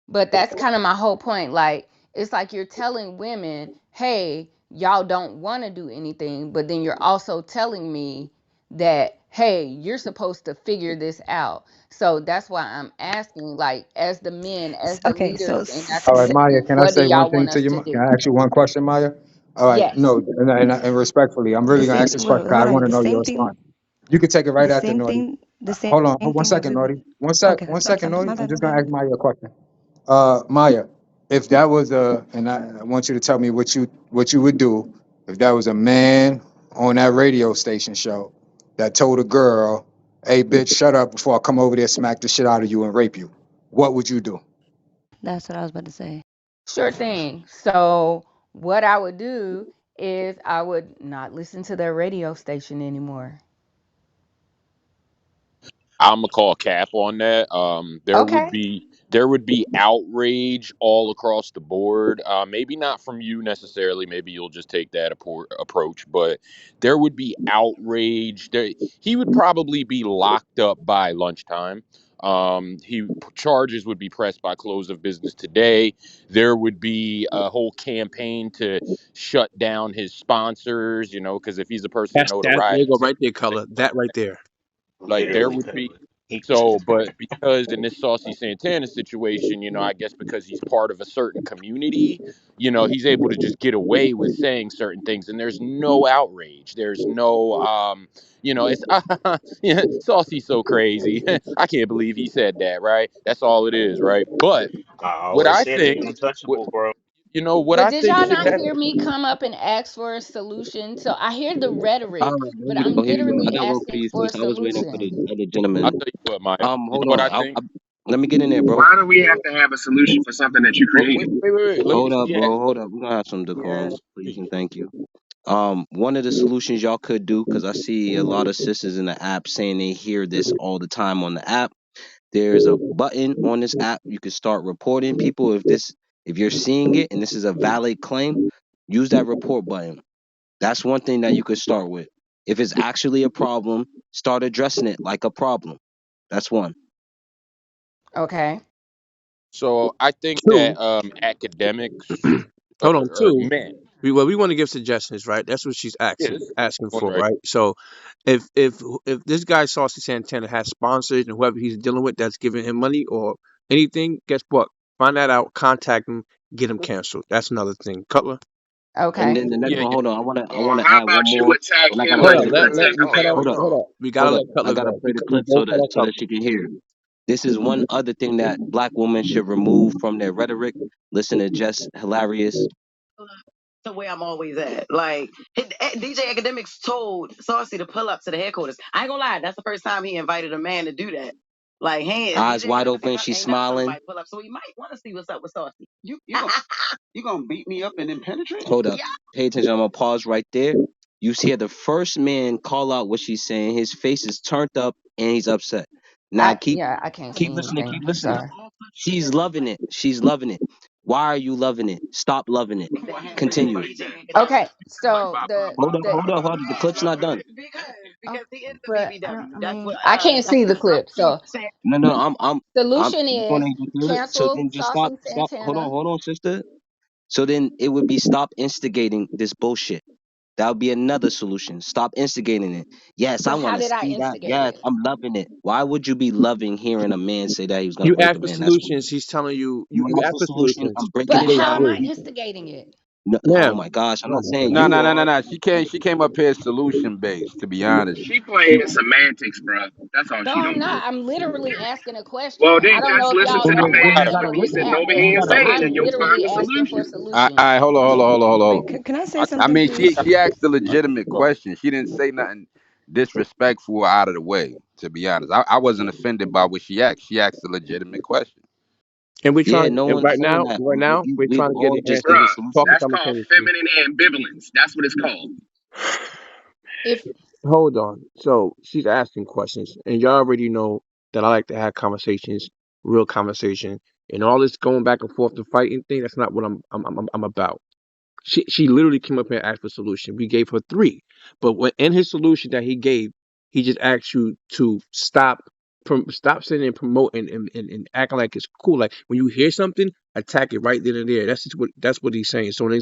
Speaker 11: But that's kind of my whole point. Like, it's like you're telling women, hey, y'all don't want to do anything, but then you're also telling me that, hey, you're supposed to figure this out. So that's why I'm asking, like, as the men, as the
Speaker 12: Okay, so
Speaker 11: leaders in that
Speaker 4: All right,
Speaker 11: position,
Speaker 4: Maya, can I
Speaker 11: what do
Speaker 4: say one
Speaker 11: y'all
Speaker 4: thing
Speaker 11: want
Speaker 4: to
Speaker 11: us
Speaker 4: you?
Speaker 11: to
Speaker 4: Can
Speaker 11: do?
Speaker 4: I ask you one question, Maya? All right,
Speaker 11: Yes.
Speaker 4: no, and respectfully, I'm
Speaker 12: the
Speaker 4: really gonna
Speaker 12: same
Speaker 4: ask this question
Speaker 12: wait,
Speaker 4: because I
Speaker 12: hold on.
Speaker 4: want to
Speaker 12: The
Speaker 4: know your
Speaker 12: same thing
Speaker 4: response. You can take it right
Speaker 12: the
Speaker 4: after
Speaker 12: same
Speaker 4: Naughty.
Speaker 12: thing the same
Speaker 4: Hold on, one
Speaker 12: thing
Speaker 4: second,
Speaker 12: that we
Speaker 4: Naughty.
Speaker 12: okay,
Speaker 4: One
Speaker 12: I'm
Speaker 4: second,
Speaker 12: sorry.
Speaker 4: Naughty.
Speaker 12: My
Speaker 4: I'm
Speaker 12: bad, my
Speaker 4: just gonna
Speaker 12: bad.
Speaker 4: ask Maya a question. Maya, if that was and I want you to tell me what you would do if that was a man on that radio station show that told a girl, "Hey, bitch, shut up before I come over there, smack the shit out of you, and rape you." What would you do?
Speaker 12: That's what I was about to say.
Speaker 11: Sure thing. So what I would do is I would not listen to their radio station anymore.
Speaker 13: I'm gonna call cap on that.
Speaker 11: Okay.
Speaker 13: There would be outrage all across the board. Maybe not from you necessarily. Maybe you'll just take that approach, but there would be outrage. He would probably be locked up by lunchtime. Charges would be pressed by close of business today. There would be a whole campaign to shut down his sponsors. Because if he's a person of
Speaker 8: There you
Speaker 13: notoriety,
Speaker 8: go, right there, color. That right there.
Speaker 13: like there would be. So, but because in this Saucy Santana situation, I guess because he's part of a certain community, he's able to just get away with saying certain things, and there's no outrage. There's no, it's yeah, Saucy's so crazy. I can't believe he said that, right? That's all it is, right? But what I think, what what
Speaker 11: But
Speaker 13: I
Speaker 11: did
Speaker 13: think
Speaker 11: y'all
Speaker 13: should
Speaker 11: not
Speaker 13: happen.
Speaker 11: hear me come up and ask for a solution? So I hear the
Speaker 8: All
Speaker 11: rhetoric,
Speaker 8: right, there
Speaker 11: but
Speaker 8: we
Speaker 11: I'm
Speaker 8: go.
Speaker 6: Oh, here you go. I
Speaker 11: literally
Speaker 6: got world
Speaker 11: asking
Speaker 6: peace.
Speaker 11: for a
Speaker 6: I was waiting for the
Speaker 11: solution.
Speaker 6: other
Speaker 13: I'll
Speaker 6: gentleman.
Speaker 13: tell you what, Maya. You
Speaker 6: Hold
Speaker 13: know what I
Speaker 6: on.
Speaker 13: think?
Speaker 6: Let me get in there, bro.
Speaker 14: Why do we have to have a solution for something that you
Speaker 13: Oh,
Speaker 14: created?
Speaker 13: wait.
Speaker 6: Hold up,
Speaker 13: He
Speaker 6: bro. Hold up. We're gonna have some
Speaker 13: asked
Speaker 6: decorums, please
Speaker 13: me.
Speaker 6: and thank you. One of the solutions y'all could do, because I see a lot of sisters in the app saying they hear this all the time on the app. There's a button on this app. You can start reporting people if you're seeing it and this is a valid claim, use that report button. That's one thing that you could start with. If it's actually a problem, start addressing it like a problem. That's one.
Speaker 11: Okay.
Speaker 13: So I think
Speaker 8: Two.
Speaker 13: that academics
Speaker 8: Hold on,
Speaker 13: or
Speaker 8: two.
Speaker 13: men.
Speaker 8: We want to give suggestions, right? That's what she's
Speaker 13: Yeah,
Speaker 8: asking
Speaker 13: this is
Speaker 8: asking
Speaker 13: one
Speaker 8: for,
Speaker 13: right.
Speaker 8: right? So, if this guy Saucy Santana has sponsors and whoever he's dealing with that's giving him money or anything, guess what? Find that out, contact him, get him canceled. That's another thing. Cutler.
Speaker 6: And
Speaker 11: Okay.
Speaker 6: then the next
Speaker 13: Yeah,
Speaker 6: one,
Speaker 13: yeah.
Speaker 6: hold on. I
Speaker 14: Or
Speaker 6: wanna
Speaker 14: how
Speaker 6: add one
Speaker 14: about you
Speaker 6: more,
Speaker 14: attack
Speaker 6: and I
Speaker 14: him
Speaker 6: gotta
Speaker 8: Hold
Speaker 14: like
Speaker 6: play
Speaker 8: on,
Speaker 6: the
Speaker 14: you
Speaker 6: clip.
Speaker 8: let
Speaker 14: attack
Speaker 8: me cut off.
Speaker 6: Hold
Speaker 14: Cutler?
Speaker 6: up,
Speaker 8: Hold up. We gotta
Speaker 6: hold up.
Speaker 8: let
Speaker 6: I
Speaker 8: Cutler
Speaker 6: gotta
Speaker 8: go
Speaker 6: play the
Speaker 8: because we
Speaker 6: clip so
Speaker 8: both cut
Speaker 6: that
Speaker 8: off Cutler.
Speaker 6: she can hear. This is one other thing that black women should remove from their rhetoric. Listen to Jess Hilarious.
Speaker 15: To where I'm always at. Like DJ Academics told Saucy to pull up to the headquarters. I ain't gonna lie, that's the first time he invited a man to do that. Like, hey,
Speaker 6: Eyes
Speaker 15: DJ
Speaker 6: wide
Speaker 15: Academics
Speaker 6: open, she's
Speaker 15: ain't never told
Speaker 6: smiling.
Speaker 15: nobody pull up, so he might want to see what's up with Saucy. You gonna beat me up and then penetrate?
Speaker 6: Hold up.
Speaker 15: Yeah.
Speaker 6: Pay attention. I'm gonna pause right there. You see the first man call out what she's saying. His face is turned up and he's upset. Now
Speaker 11: I can't
Speaker 6: keep
Speaker 11: see
Speaker 6: listening,
Speaker 11: anything.
Speaker 6: keep listening.
Speaker 11: Sorry.
Speaker 6: She's loving it. She's loving it. Why are you loving it? Stop loving it. Continue.
Speaker 11: Okay. So
Speaker 6: Hold up. The clip's not done.
Speaker 11: oh,
Speaker 15: Because he is the
Speaker 11: but I don't.
Speaker 15: BBW.
Speaker 11: I
Speaker 15: That's
Speaker 11: mean,
Speaker 15: what
Speaker 11: I can't see the
Speaker 15: Saucy
Speaker 11: clip. So
Speaker 15: said.
Speaker 6: No, I'm
Speaker 11: solution
Speaker 6: you're gonna
Speaker 11: is
Speaker 6: get through it. So
Speaker 11: cancel
Speaker 6: then just
Speaker 11: Saucy
Speaker 6: stop.
Speaker 11: Santana.
Speaker 6: Hold on, sister. So then it would be stop instigating this bullshit. That would be another solution. Stop instigating it. Yes, I
Speaker 11: But
Speaker 6: want
Speaker 11: how
Speaker 6: to
Speaker 11: did I
Speaker 6: see that.
Speaker 11: instigate
Speaker 6: Yes,
Speaker 11: it?
Speaker 6: I'm loving it. Why would you be loving hearing a man say that he was gonna
Speaker 8: You
Speaker 6: rape a
Speaker 8: asked for
Speaker 6: man? That's weird.
Speaker 8: solutions. He's telling you.
Speaker 6: You
Speaker 8: You
Speaker 6: asked
Speaker 8: asked
Speaker 6: for
Speaker 8: for
Speaker 6: solution. I'm
Speaker 8: solutions.
Speaker 6: breaking
Speaker 11: But
Speaker 8: He
Speaker 6: it
Speaker 8: gave
Speaker 11: how
Speaker 6: down
Speaker 11: am
Speaker 6: for
Speaker 11: I
Speaker 8: three.
Speaker 6: you.
Speaker 11: instigating it?
Speaker 6: No, oh
Speaker 8: Ma'am,
Speaker 6: my gosh, I'm not saying
Speaker 7: No,
Speaker 6: you
Speaker 7: no, no, no,
Speaker 6: are.
Speaker 7: no. She came up here solution based. To be honest,
Speaker 14: She playing semantics, bro. That's all
Speaker 11: No,
Speaker 14: she
Speaker 11: I'm
Speaker 14: don't do.
Speaker 11: not. I'm literally asking a
Speaker 14: Well,
Speaker 11: question. I
Speaker 14: then
Speaker 11: don't know
Speaker 14: just
Speaker 11: if
Speaker 14: listen
Speaker 11: y'all
Speaker 14: to the
Speaker 11: know
Speaker 6: Then
Speaker 11: how
Speaker 6: you
Speaker 14: man
Speaker 11: to
Speaker 6: gotta
Speaker 14: what
Speaker 11: work
Speaker 14: he's
Speaker 11: this
Speaker 6: listen.
Speaker 14: sitting
Speaker 11: app,
Speaker 14: over
Speaker 6: Then you
Speaker 14: here and
Speaker 11: so
Speaker 6: gotta
Speaker 14: saying,
Speaker 11: I'm
Speaker 14: and
Speaker 6: listen.
Speaker 14: you'll find
Speaker 11: literally
Speaker 14: the
Speaker 11: asking for
Speaker 14: solution.
Speaker 11: solutions.
Speaker 7: hold on, hold on.
Speaker 12: Can I say
Speaker 7: I
Speaker 12: something,
Speaker 7: mean,
Speaker 12: please?
Speaker 7: she asked a legitimate question. She didn't say nothing disrespectful or out of the way. To be honest, I wasn't offended by what she asked. She asked a legitimate question.
Speaker 8: and we're
Speaker 6: Yeah,
Speaker 8: trying.
Speaker 6: no
Speaker 8: And
Speaker 6: one's saying that.
Speaker 8: right now, we're
Speaker 6: We
Speaker 8: trying to get
Speaker 6: all
Speaker 8: an
Speaker 6: just
Speaker 8: answer.
Speaker 6: gave a
Speaker 14: Bruh,
Speaker 8: Talking
Speaker 6: solution.
Speaker 14: that's called
Speaker 8: simultaneously.
Speaker 14: feminine ambivalence. That's what it's called.
Speaker 11: If
Speaker 8: Hold on. So she's asking questions, and y'all already know that I like to have conversations, real conversation, and all this going back and forth and fighting thing. That's not what I'm about. She literally came up here and asked for a solution. We gave her three, but when, in his solution that he gave, he just asked you to stop sitting and promoting and acting like it's cool. Like when you hear something, attack it right then and there. That's what he's saying. So when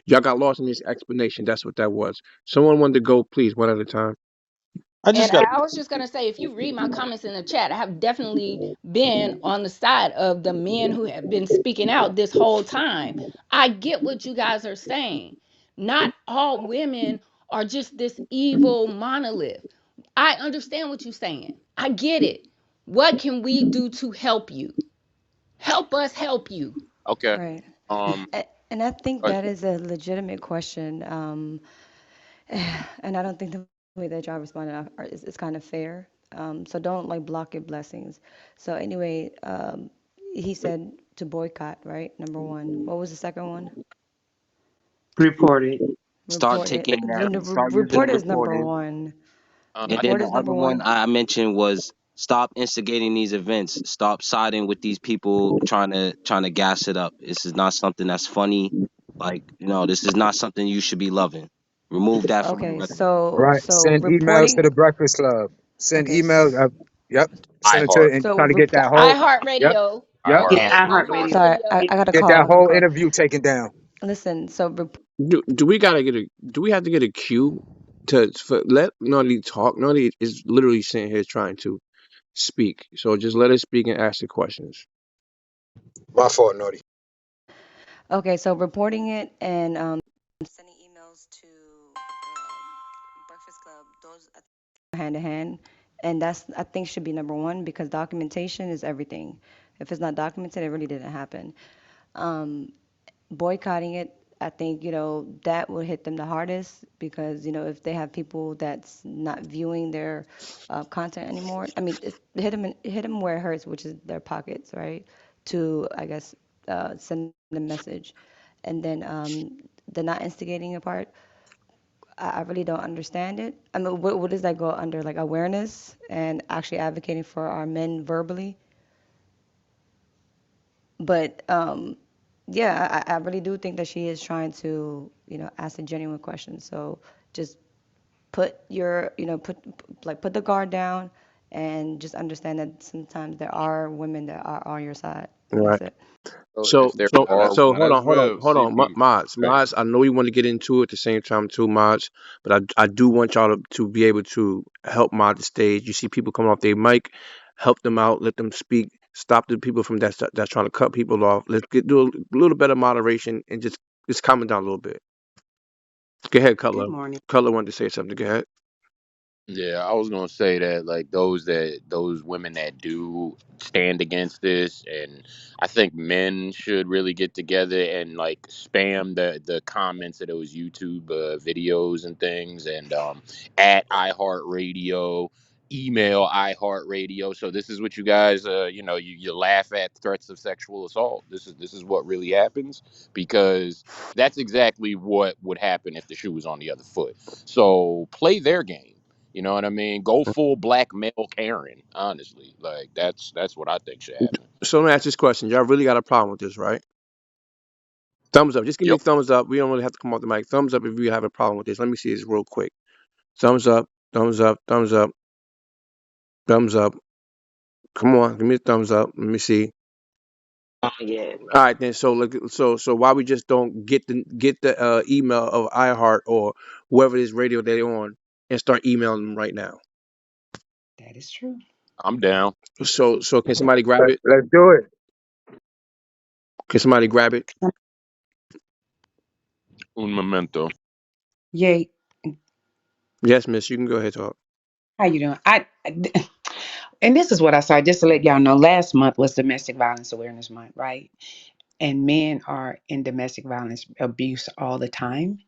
Speaker 8: y'all got lost in this explanation. That's what that was. Someone wanted to go, please, one at a time.
Speaker 2: I just
Speaker 11: And
Speaker 2: got.
Speaker 11: I was just gonna say, if you read my comments in the chat, I have definitely been on the side of the men who have been speaking out this whole time. I get what you guys are saying. Not all women are just this evil monolith. I understand what you're saying. I get it. What can we do to help you? Help us help you.
Speaker 13: Okay.
Speaker 12: Right.
Speaker 13: Um.
Speaker 12: And I think
Speaker 13: uh,
Speaker 12: that is a legitimate question. And I don't think the way that y'all responded is kind of fair. So don't like block your blessings. So anyway, he said to boycott, right? Number one. What was the second one?
Speaker 8: Report it.
Speaker 6: Start
Speaker 12: Report it.
Speaker 6: taking that. Start using the
Speaker 12: Report is number
Speaker 6: reporting.
Speaker 12: one.
Speaker 6: And then
Speaker 12: Report
Speaker 6: the
Speaker 12: is number
Speaker 6: other one
Speaker 12: one.
Speaker 6: I mentioned was stop instigating these events. Stop siding with these people trying to gas it up. This is not something that's funny. Like, this is not something you should be loving. Remove that from your
Speaker 12: Okay,
Speaker 6: rhetoric.
Speaker 4: Right.
Speaker 12: so
Speaker 4: Send emails to
Speaker 12: reporting.
Speaker 4: the Breakfast Club. Send
Speaker 12: Okay,
Speaker 4: emails. Yep.
Speaker 13: I
Speaker 4: Send it
Speaker 13: heart.
Speaker 4: to and
Speaker 12: so
Speaker 4: try to get that whole. Yep.
Speaker 11: iHeartRadio.
Speaker 4: Yep.
Speaker 10: Yeah,
Speaker 11: Okay,
Speaker 10: iHeartRadio.
Speaker 12: sorry,
Speaker 11: iHeartRadio.
Speaker 12: I got a
Speaker 4: Get
Speaker 12: call.
Speaker 4: that
Speaker 12: I got a
Speaker 4: whole
Speaker 12: call.
Speaker 4: interview taken down.
Speaker 12: Listen, so
Speaker 8: Do we gotta get a? Do we have to get a cue let Naughty talk? Naughty is literally sitting here trying to speak. So just let her speak and ask the questions.
Speaker 4: My fault, Naughty.
Speaker 12: okay, so reporting it and sending emails to Breakfast Club, those I think go hand to hand, and that's I think should be number one because documentation is everything. If it's not documented, it really didn't happen. Um, Boycotting it, I think, that would hit them the hardest because, if they have people that's not viewing their content anymore, I mean, hit them where it hurts, which is their pockets, right? To, I guess, send a message. And then the not instigating part, I really don't understand it. I mean, what does that go under? Like awareness and actually advocating for our men verbally? But yeah, I really do think that she is trying to, ask a genuine question. So just put your, put the guard down and just understand that sometimes there are women that are on your side. And
Speaker 8: Right.
Speaker 12: that's it.
Speaker 13: So
Speaker 8: So
Speaker 13: if there
Speaker 8: so
Speaker 7: No, that's
Speaker 13: are,
Speaker 8: so
Speaker 7: no, that's real.
Speaker 8: hold on,
Speaker 7: CP. Right.
Speaker 8: Mods. I know you want to get into it at the same time too, Mods. But I do want y'all to be able to help mod the stage. You see people come off their mic, help them out, let them speak. Stop the people from that's trying to cut people off. Let's do a little better moderation and just calm it down a little bit. Go ahead,
Speaker 15: Good
Speaker 8: Cutler.
Speaker 15: morning.
Speaker 8: Cutler wanted to say something. Go ahead.
Speaker 13: Yeah, I was gonna say that like those women that do stand against this, and I think men should really get together and like spam the comments of those YouTube videos and things, and at iHeartRadio, email iHeartRadio. So this is what you guys, you laugh at threats of sexual assault. This is what really happens, because that's exactly what would happen if the shoe was on the other foot. So play their game. You know what I mean? Go full black male Karen. Honestly, like that's what I think should happen.
Speaker 8: So let me ask this question. Y'all really got a problem with this, right? Thumbs up. Just give me a
Speaker 13: Yep.
Speaker 8: thumbs up. We don't really have to come off the mic. Thumbs up if you have a problem with this. Let me see this real quick. Thumbs up. Thumbs up. Thumbs up. Thumbs up. Come on, give me a thumbs up. Let me see.
Speaker 15: Yeah.
Speaker 8: All right, then. So look. So why we just don't get the email of iHeart or whoever it is radio they're on and start emailing them right now?
Speaker 15: That is true.
Speaker 13: I'm down.
Speaker 8: So can somebody grab it?
Speaker 4: Let's do it.
Speaker 8: Can somebody grab it?
Speaker 13: Un momento.
Speaker 3: Yay.
Speaker 8: Yes, Miss. You can go ahead talk.
Speaker 3: How you doing? And this is what I saw, just to let y'all know, last month was Domestic Violence Awareness Month, right? And men are in domestic violence abuse all the time,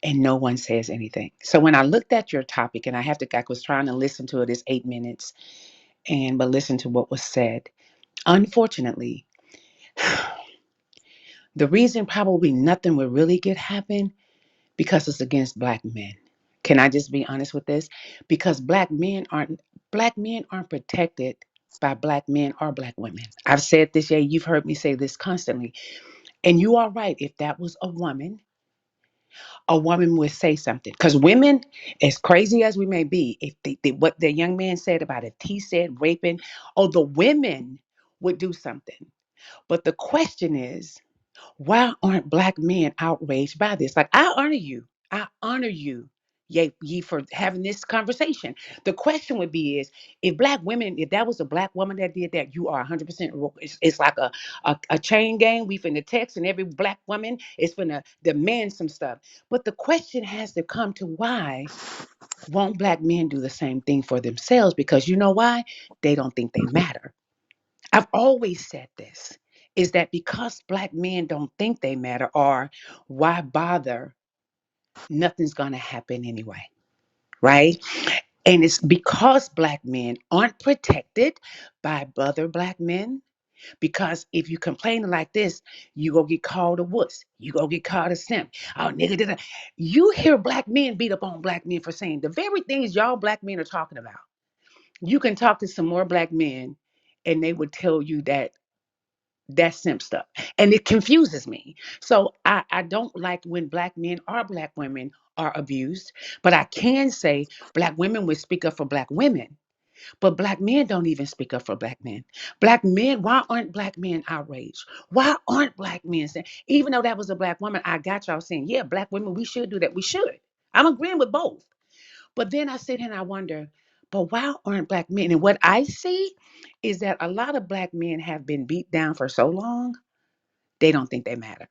Speaker 3: and no one says anything. So when I looked at your topic, and I was trying to listen to it, it's 8 minutes, but listen to what was said. Unfortunately, the reason probably nothing will really get happen because it's against black men. Can I just be honest with this? Because black men aren't protected by black men or black women. I've said this, yeah, you've heard me say this constantly. And you are right. If that was a woman would say something. Because women, as crazy as we may be, if what the young man said about if he said raping, the women would do something. But the question is, why aren't black men outraged by this? Like, I honor you. I honor you, ye for having this conversation. The question would be is, if that was a black woman that did that, you are 100% it's like a chain gang. We finna text and every black woman is finna demand some stuff. But the question has to come to, why won't black men do the same thing for themselves? Because you know why? They don't think they matter. I've always said this, is that because black men don't think they matter, or why bother? Nothing's going to happen anyway, right? And it's because black men aren't protected by other black men. Because if you complain like this, you go get called a wuss. You go get called a simp. Oh, nigga, did I? You hear black men beat up on black men for saying the very things y'all black men are talking about. You can talk to some more black men, and they would tell you that simp stuff. And it confuses me. So I don't like when black men or black women are abused, but I can say black women would speak up for black women. But black men don't even speak up for black men. Black men, why aren't black men outraged? Why aren't black men saying, even though that was a black woman, I got y'all saying, yeah, black women, we should do that. We should. I'm agreeing with both. But then I sit here and I wonder, but why aren't black men? And what I see is that a lot of black men have been beat down for so long, they don't think they matter.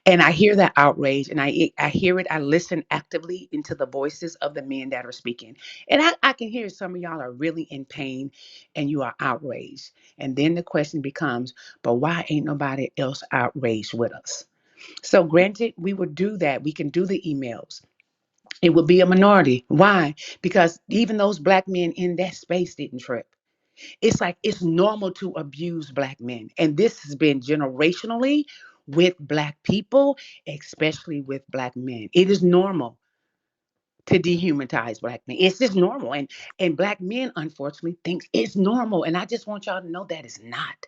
Speaker 3: And I hear that outrage, and I hear it. I listen actively into the voices of the men that are speaking. And I can hear some of y'all are really in pain and you are outraged. And then the question becomes, but why ain't nobody else outraged with us? So granted, we would do that. We can do the emails. It would be a minority. Why? Because even those black men in that space didn't trip. It's like it's normal to abuse black men. And this has been generationally with black people, especially with black men. It is normal to dehumanize black men. It's just normal. And black men, unfortunately, think it's normal. And I just want y'all to know that it's not.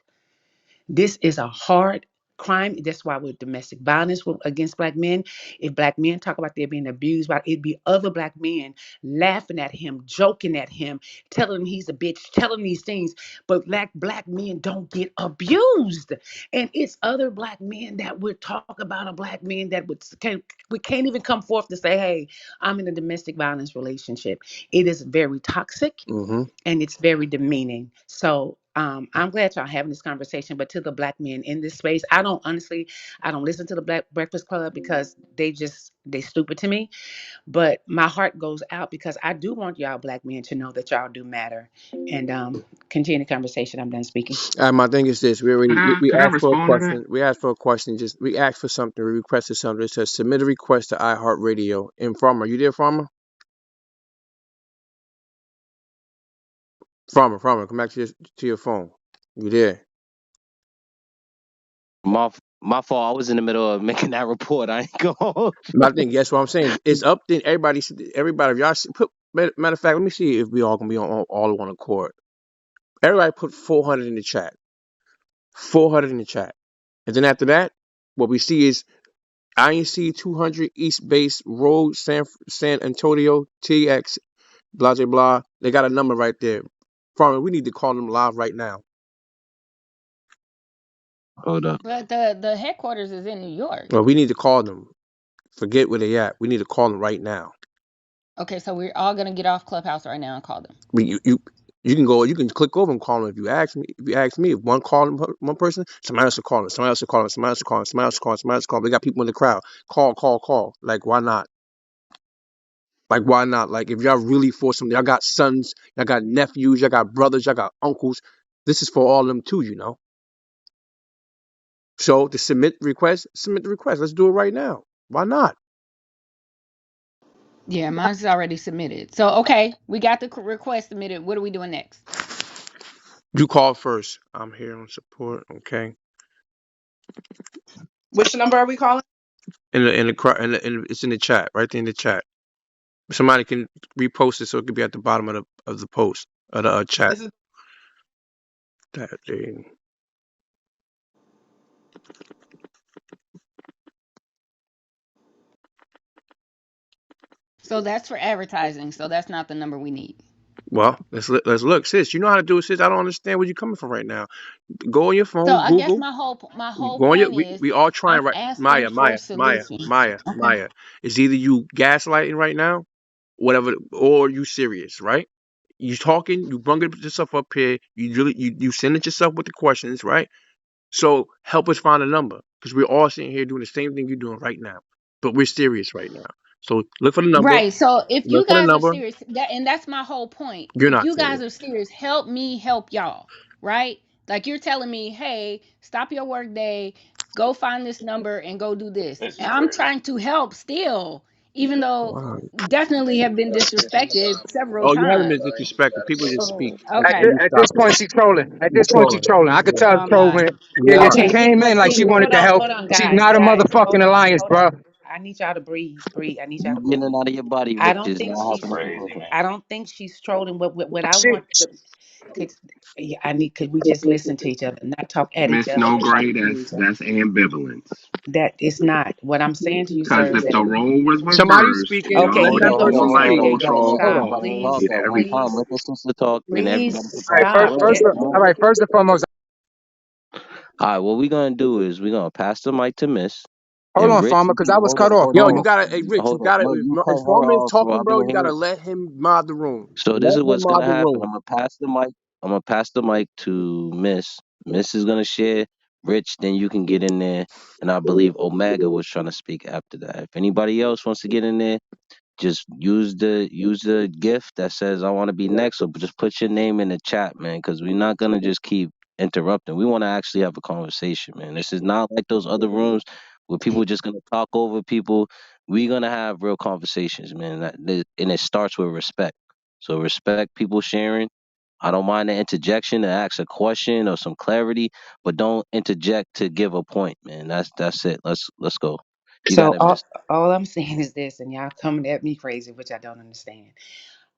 Speaker 3: This is a hard crime. That's why with domestic violence against black men, if black men talk about they're being abused, it'd be other black men laughing at him, joking at him, telling him he's a bitch, telling these things. But black men don't get abused. And it's other black men that would talk about a black man that we can't even come forth to say, hey, I'm in a domestic violence relationship. It is very toxic
Speaker 8: Mm-hmm.
Speaker 3: and it's very demeaning. So I'm glad y'all having this conversation, but to the black men in this space, I don't honestly, I don't listen to the Black Breakfast Club because they stupid to me. But my heart goes out because I do want y'all black men to know that y'all do matter. And continue the conversation. I'm done speaking.
Speaker 8: My thing is this: we already we
Speaker 14: Could I
Speaker 8: asked for a
Speaker 14: respond to that?
Speaker 8: question. We asked for a question. Just we asked for something. We requested something. It says submit a request to iHeartRadio. And Farmer, you there, Farmer? Farmer, come back to your phone. You there?
Speaker 6: My fault. I was in the middle of making that report. I ain't going.
Speaker 8: My thing. Yes, what I'm saying is it's up to everybody. Everybody, if y'all put. Matter of fact, let me see if we all gonna be on all on accord. Everybody put 400 in the chat. 400 in the chat. And then after that, what we see is INC 200 East Base Road, San Antonio, TX, blah, blah, blah. They got a number right there. Farmer, we need to call them live right now.
Speaker 6: Hold up.
Speaker 11: But the headquarters is in New York.
Speaker 8: Well, we need to call them. Forget where they at. We need to call them right now.
Speaker 11: Okay, so we're all gonna get off Clubhouse right now and call them.
Speaker 8: You can go. You can click over and call them. If one call them, one person, somebody else will call them. Somebody else will call them. Somebody else will call them. Somebody else will call them. Somebody else will call them. We got people in the crowd. Call. Like why not? Like, why not? Like, if y'all really for something, y'all got sons, y'all got nephews, y'all got brothers, y'all got uncles. This is for all of them too, you know. So to submit the request. Let's do it right now. Why not?
Speaker 11: Yeah, mine's already submitted. So okay, we got the request submitted. What are we doing next?
Speaker 8: You call first. I'm here on support. Okay.
Speaker 3: Which number are we calling?
Speaker 8: It's in the chat, right there in the chat. Somebody can repost it so it could be at the bottom of the post of the chat. That thing.
Speaker 11: So that's for advertising. So that's not the number we need.
Speaker 8: Well, let's look, sis. You know how to do it, sis. I don't understand where you're coming from right now. Go on your
Speaker 11: So
Speaker 8: phone,
Speaker 11: I guess
Speaker 8: Google.
Speaker 11: my whole
Speaker 8: Go on your,
Speaker 11: point is
Speaker 8: we all trying
Speaker 11: I'm
Speaker 8: right.
Speaker 11: asking for solutions. Okay.
Speaker 8: Maya. It's either you gaslighting right now, whatever, or you serious, right? You talking, you bringing yourself up here. You sending yourself with the questions, right? So help us find a number because we're all sitting here doing the same thing you're doing right now, but we're serious right now. So look for the number.
Speaker 11: Right. So if
Speaker 8: Look
Speaker 11: you
Speaker 8: for the
Speaker 11: guys are
Speaker 8: number.
Speaker 11: serious, that's my whole point.
Speaker 8: You're
Speaker 11: If
Speaker 8: not
Speaker 11: you guys
Speaker 8: serious.
Speaker 11: are serious, help me help y'all. Right? Like you're telling me, hey, stop your work day, go find this number and go do this.
Speaker 14: This is
Speaker 11: And I'm
Speaker 14: crazy.
Speaker 11: trying to help still, even though
Speaker 8: Wow.
Speaker 11: definitely have been disrespected several
Speaker 8: Oh, you haven't
Speaker 11: times.
Speaker 8: been disrespected. People just speak.
Speaker 11: Okay.
Speaker 8: And you
Speaker 4: At
Speaker 8: stop
Speaker 4: this
Speaker 8: it.
Speaker 4: point, she trolling. At
Speaker 8: You're
Speaker 4: this point, she
Speaker 8: trolling.
Speaker 4: trolling. I could
Speaker 8: Yeah.
Speaker 4: tell
Speaker 3: Oh my.
Speaker 4: trolling.
Speaker 8: You
Speaker 4: Yeah,
Speaker 8: are.
Speaker 4: she
Speaker 3: Okay, see,
Speaker 4: came
Speaker 3: but
Speaker 4: in like
Speaker 3: see,
Speaker 4: she wanted to help.
Speaker 3: hold on,
Speaker 4: She's
Speaker 3: guys,
Speaker 4: not a
Speaker 3: hold
Speaker 4: motherfucking
Speaker 3: on,
Speaker 4: alliance,
Speaker 3: hold
Speaker 4: bro.
Speaker 3: on. I need y'all to breathe. I need y'all
Speaker 6: You
Speaker 3: to
Speaker 6: getting
Speaker 3: breathe.
Speaker 6: it out of your body,
Speaker 3: I
Speaker 6: Rich,
Speaker 3: don't
Speaker 6: is
Speaker 3: think
Speaker 14: This is
Speaker 6: not
Speaker 3: she's.
Speaker 6: happening.
Speaker 14: crazy, man.
Speaker 3: I don't think she's trolling. What I
Speaker 4: Shit.
Speaker 3: want. Could, yeah, I need. Could we just listen to each other, not talk at each
Speaker 14: Miss
Speaker 3: other
Speaker 14: No
Speaker 3: and try to
Speaker 14: Gray,
Speaker 3: hear
Speaker 14: that's
Speaker 3: each other?
Speaker 14: that's ambivalence.
Speaker 3: That is not what I'm saying to you,
Speaker 14: Because
Speaker 3: sir. Is
Speaker 14: if
Speaker 3: that
Speaker 14: the role was
Speaker 8: Somebody's
Speaker 14: reversed,
Speaker 8: speaking.
Speaker 14: y'all
Speaker 3: okay?
Speaker 8: Let
Speaker 14: would
Speaker 6: Hold
Speaker 8: that
Speaker 14: be
Speaker 6: on, hold
Speaker 3: Please,
Speaker 6: on,
Speaker 8: person
Speaker 14: feeling
Speaker 6: hold
Speaker 14: like
Speaker 6: on,
Speaker 8: speak.
Speaker 6: hold
Speaker 3: okay,
Speaker 6: on, hold on,
Speaker 3: don't
Speaker 6: hold
Speaker 8: Hold
Speaker 6: on.
Speaker 3: stop.
Speaker 8: on.
Speaker 6: One at a
Speaker 3: Please,
Speaker 14: get
Speaker 6: time, one at a time.
Speaker 3: please,
Speaker 6: Let the sister talk, then
Speaker 3: please
Speaker 6: everybody put
Speaker 4: All
Speaker 6: their
Speaker 4: right,
Speaker 6: phone.
Speaker 3: stop.
Speaker 4: first,
Speaker 6: Wait,
Speaker 4: first,
Speaker 6: wait,
Speaker 3: Just
Speaker 4: all
Speaker 6: hold
Speaker 4: right. First and foremost,
Speaker 6: on. All right, what we're gonna do is we're gonna pass the mic to Miss
Speaker 4: hold
Speaker 6: and
Speaker 4: on,
Speaker 6: Rich.
Speaker 4: Farmer, because I was cut off.
Speaker 6: Hold
Speaker 8: Yo,
Speaker 6: on,
Speaker 8: you gotta. Hey, Rich, you
Speaker 6: hold on.
Speaker 8: gotta.
Speaker 6: No, you cut
Speaker 8: If
Speaker 6: her
Speaker 8: Foreman is
Speaker 6: off, bro.
Speaker 8: talking,
Speaker 6: I've
Speaker 8: bro,
Speaker 6: been
Speaker 8: you gotta
Speaker 6: here.
Speaker 8: let him mod the room.
Speaker 6: So this
Speaker 8: Let
Speaker 6: is
Speaker 8: him
Speaker 6: what's
Speaker 8: mod
Speaker 6: gonna
Speaker 8: the
Speaker 6: happen.
Speaker 8: room.
Speaker 6: I'm gonna pass the mic. I'm gonna pass the mic to Miss. Miss is gonna share. Rich, then you can get in there. And I believe Omega was trying to speak after that. If anybody else wants to get in there, just use the gift that says I want to be next, or just put your name in the chat, man, because we're not gonna just keep interrupting. We want to actually have a conversation, man. This is not like those other rooms where people just gonna talk over people. We're gonna have real conversations, man, and it starts with respect. So respect people sharing. I don't mind the interjection to ask a question or some clarity, but don't interject to give a point, man. That's it. Let's go. You got
Speaker 3: so
Speaker 6: it, Miss.
Speaker 3: all I'm saying is this, and y'all coming at me crazy, which I don't understand.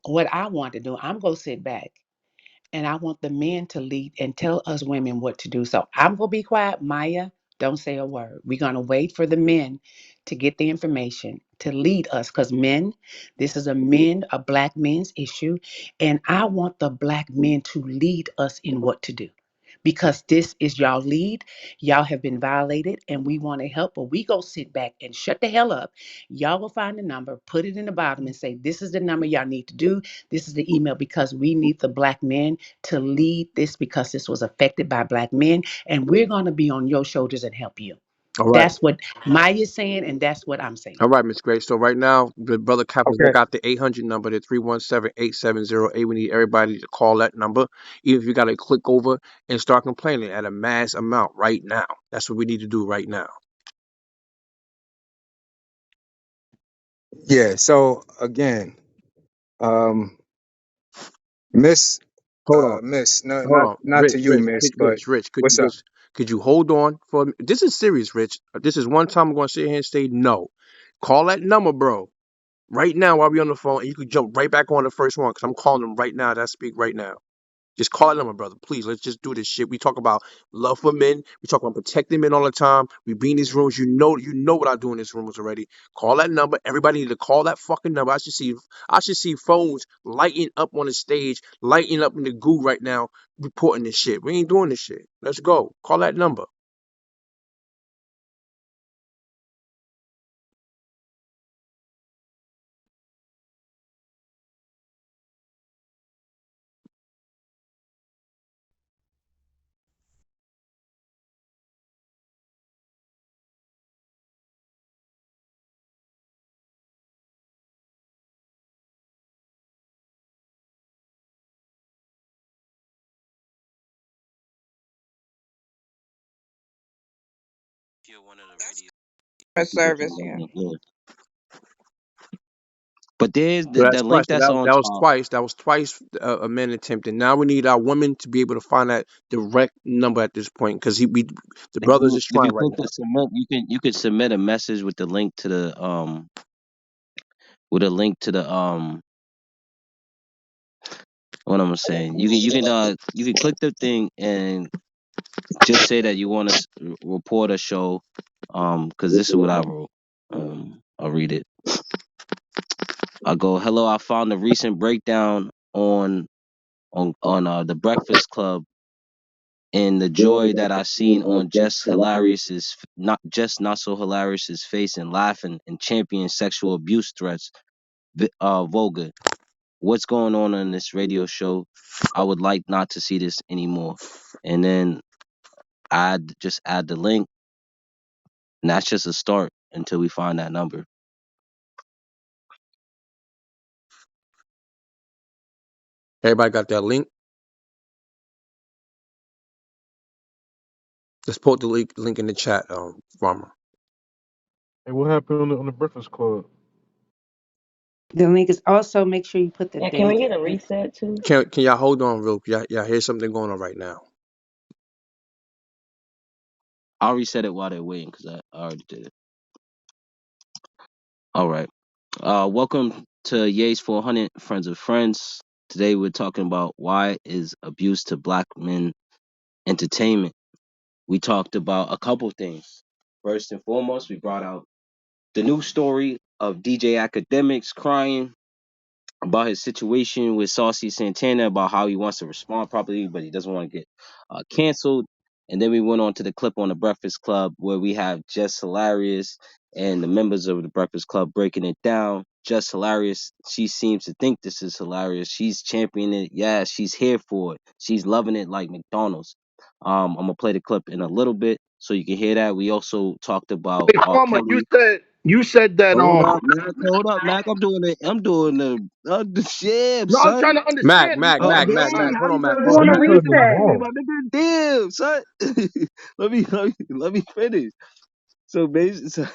Speaker 3: What I want to do, I'm gonna sit back and I want the men to lead and tell us women what to do. So I'm gonna be quiet. Maya, don't say a word. We're gonna wait for the men to get the information to lead us because men, this is a black men's issue, and I want the black men to lead us in what to do because this is y'all lead. Y'all have been violated and we want to help, but we go sit back and shut the hell up. Y'all will find the number, put it in the bottom and say, this is the number y'all need to do. This is the email because we need the black men to lead this because this was affected by black men and we're going to be on your shoulders and help you.
Speaker 8: All right.
Speaker 3: That's what Maya's saying and that's what I'm saying.
Speaker 8: All right, Miss Grace. So right now, the brother Cap
Speaker 4: Okay.
Speaker 8: got the 800 number, the 317-870-8. We need everybody to call that number. Even if you got to click over and start complaining at a mass amount right now. That's what we need to do right now.
Speaker 4: Yeah. So again, um, Miss,
Speaker 8: Hold on.
Speaker 4: Miss, no,
Speaker 8: Hold
Speaker 4: not
Speaker 8: on.
Speaker 4: not
Speaker 8: Rich,
Speaker 4: to you,
Speaker 8: Rich,
Speaker 4: Miss,
Speaker 8: Rich,
Speaker 4: but
Speaker 8: Rich, Rich.
Speaker 4: what's up?
Speaker 8: Could you hold on for a minute? This is serious, Rich. This is one time I'm going to sit here and say no. Call that number, bro. Right now while we on the phone, and you could jump right back on the first one because I'm calling them right now as I speak right now. Just call that number, brother. Please, let's just do this shit. We talk about love for men. We talk about protecting men all the time. We be in these rooms. You know what I do in these rooms already. Call that number. Everybody need to call that fucking number. I should see phones lighting up on the stage, lighting up in the goo right now, reporting this shit. We ain't doing this shit. Let's go. Call that number.
Speaker 6: One of the radio
Speaker 16: Service, yeah.
Speaker 6: yeah. But there's
Speaker 8: So
Speaker 6: the
Speaker 8: that's
Speaker 6: link
Speaker 8: twice. So
Speaker 6: that's on
Speaker 8: that was
Speaker 6: top.
Speaker 8: twice. That was twice a man attempted. Now we need our women to be able to find that direct number at this point because the brothers is
Speaker 6: If
Speaker 8: trying
Speaker 6: you
Speaker 8: right
Speaker 6: click
Speaker 8: now.
Speaker 6: the submit, you can submit a message with the link to the with a link to the what I'm saying. You can click the thing and just say that you want to report a show because this is what I wrote. I'll read it. I go, hello. I found a recent breakdown on the Breakfast Club and the joy that I seen on Just Hilarious's not so hilarious's face and laughing and champion sexual abuse threats. Vulgar. What's going on in this radio show? I would like not to see this anymore. And then just add the link, and that's just a start until we find that number.
Speaker 8: Everybody got that link. Let's put the link in the chat, Farmer.
Speaker 17: Hey, what happened on the Breakfast Club?
Speaker 3: The link is also make sure you put the
Speaker 10: Yeah, can we
Speaker 3: date.
Speaker 10: get a reset too?
Speaker 8: Can y'all hold on real quick? Yeah, here's something going on right now.
Speaker 6: I'll reset it while they're waiting because I already did it. All right. Welcome to Yates 400 Friends of Friends. Today we're talking about why is abuse to black men entertainment. We talked about a couple things. First and foremost, we brought out the new story of DJ Academics crying about his situation with Saucy Santana, about how he wants to respond properly, but he doesn't want to get canceled. And then we went on to the clip on the Breakfast Club where we have Just Hilarious and the members of the Breakfast Club breaking it down. Just Hilarious, she seems to think this is hilarious. She's championing it. Yeah, she's here for it. She's loving it like McDonald's. I'm gonna play the clip in a little bit so you can hear that. We also talked about
Speaker 18: Hey,
Speaker 6: R.
Speaker 18: Farmer,
Speaker 6: Kelly.
Speaker 18: you said that
Speaker 6: Hold up, Mac. Hold up, Mac. I'm doing the shit,
Speaker 18: no, I'm
Speaker 6: son.
Speaker 18: trying to
Speaker 8: Mac,
Speaker 18: understand. You
Speaker 8: Mac,
Speaker 18: said
Speaker 8: Mac,
Speaker 18: you
Speaker 8: Mac,
Speaker 18: said
Speaker 8: Mac.
Speaker 6: Damn, how
Speaker 8: Hold on,
Speaker 6: you
Speaker 8: Mac.
Speaker 6: gonna
Speaker 8: Hold on,
Speaker 6: say
Speaker 16: Doing a
Speaker 8: Mac.
Speaker 6: that?
Speaker 8: Hold on, Mac.
Speaker 16: reset.
Speaker 6: Hey, my nigga, damn, son. let me finish. So basically,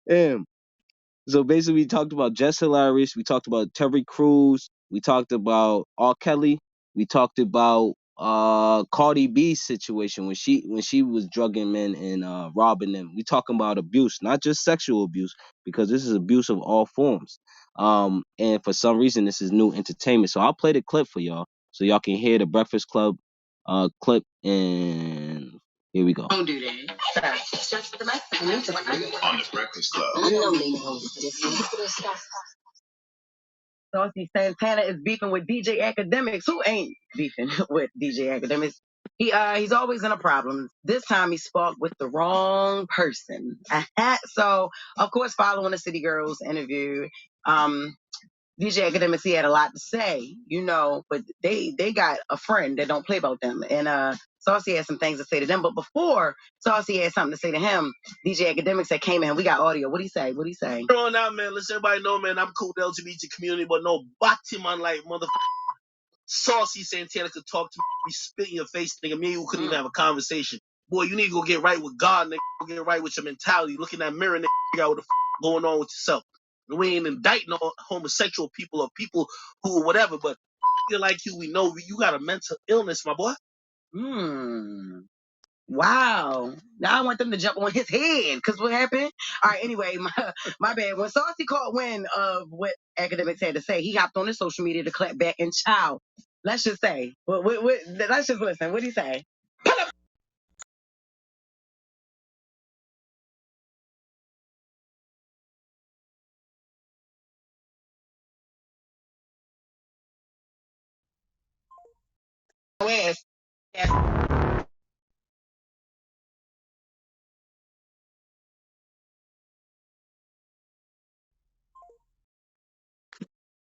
Speaker 6: damn. So basically, we talked about Jess Hilarious. We talked about Terry Crews. We talked about R. Kelly. We talked about Cardi B's situation when she was drugging men and robbing them. We talking about abuse, not just sexual abuse, because this is abuse of all forms. And for some reason, this is new entertainment. So I'll play the clip for y'all, so y'all can hear the Breakfast Club clip. And here we go. Don't do that. On the Breakfast Club. I know they know it's different.
Speaker 15: Saucy Santana is beefing with DJ Academics. Who ain't beefing with DJ Academics? He's always in a problem. This time he spoke with the wrong person. So of course, following the City Girls interview, DJ Academics, he had a lot to say, but they got a friend that don't play about them. And Saucy had some things to say to them. But before Saucy had something to say to him, DJ Academics that came in, we got audio. What'd he say? What'd he say? On out, man. Let everybody know, man, I'm cool with the LGBT community, but no body man like mother Saucy Santana could talk to me, be spit in your face, nigga. Me and you couldn't even have a conversation. Boy, you need to go get right with God, nigga. Go get right with your mentality. Look in that mirror, nigga. Figure out what the going on with yourself. We ain't indicting on homosexual people or people who whatever, but like you, we know you got a mental illness, my boy. Wow. Now I want them to jump on his head. Cause what happened? All right, anyway, my bad. When Saucy caught wind of what Academics had to say, he hopped on his social media to clap back and chow. Let's just say, let's just listen. What'd he say?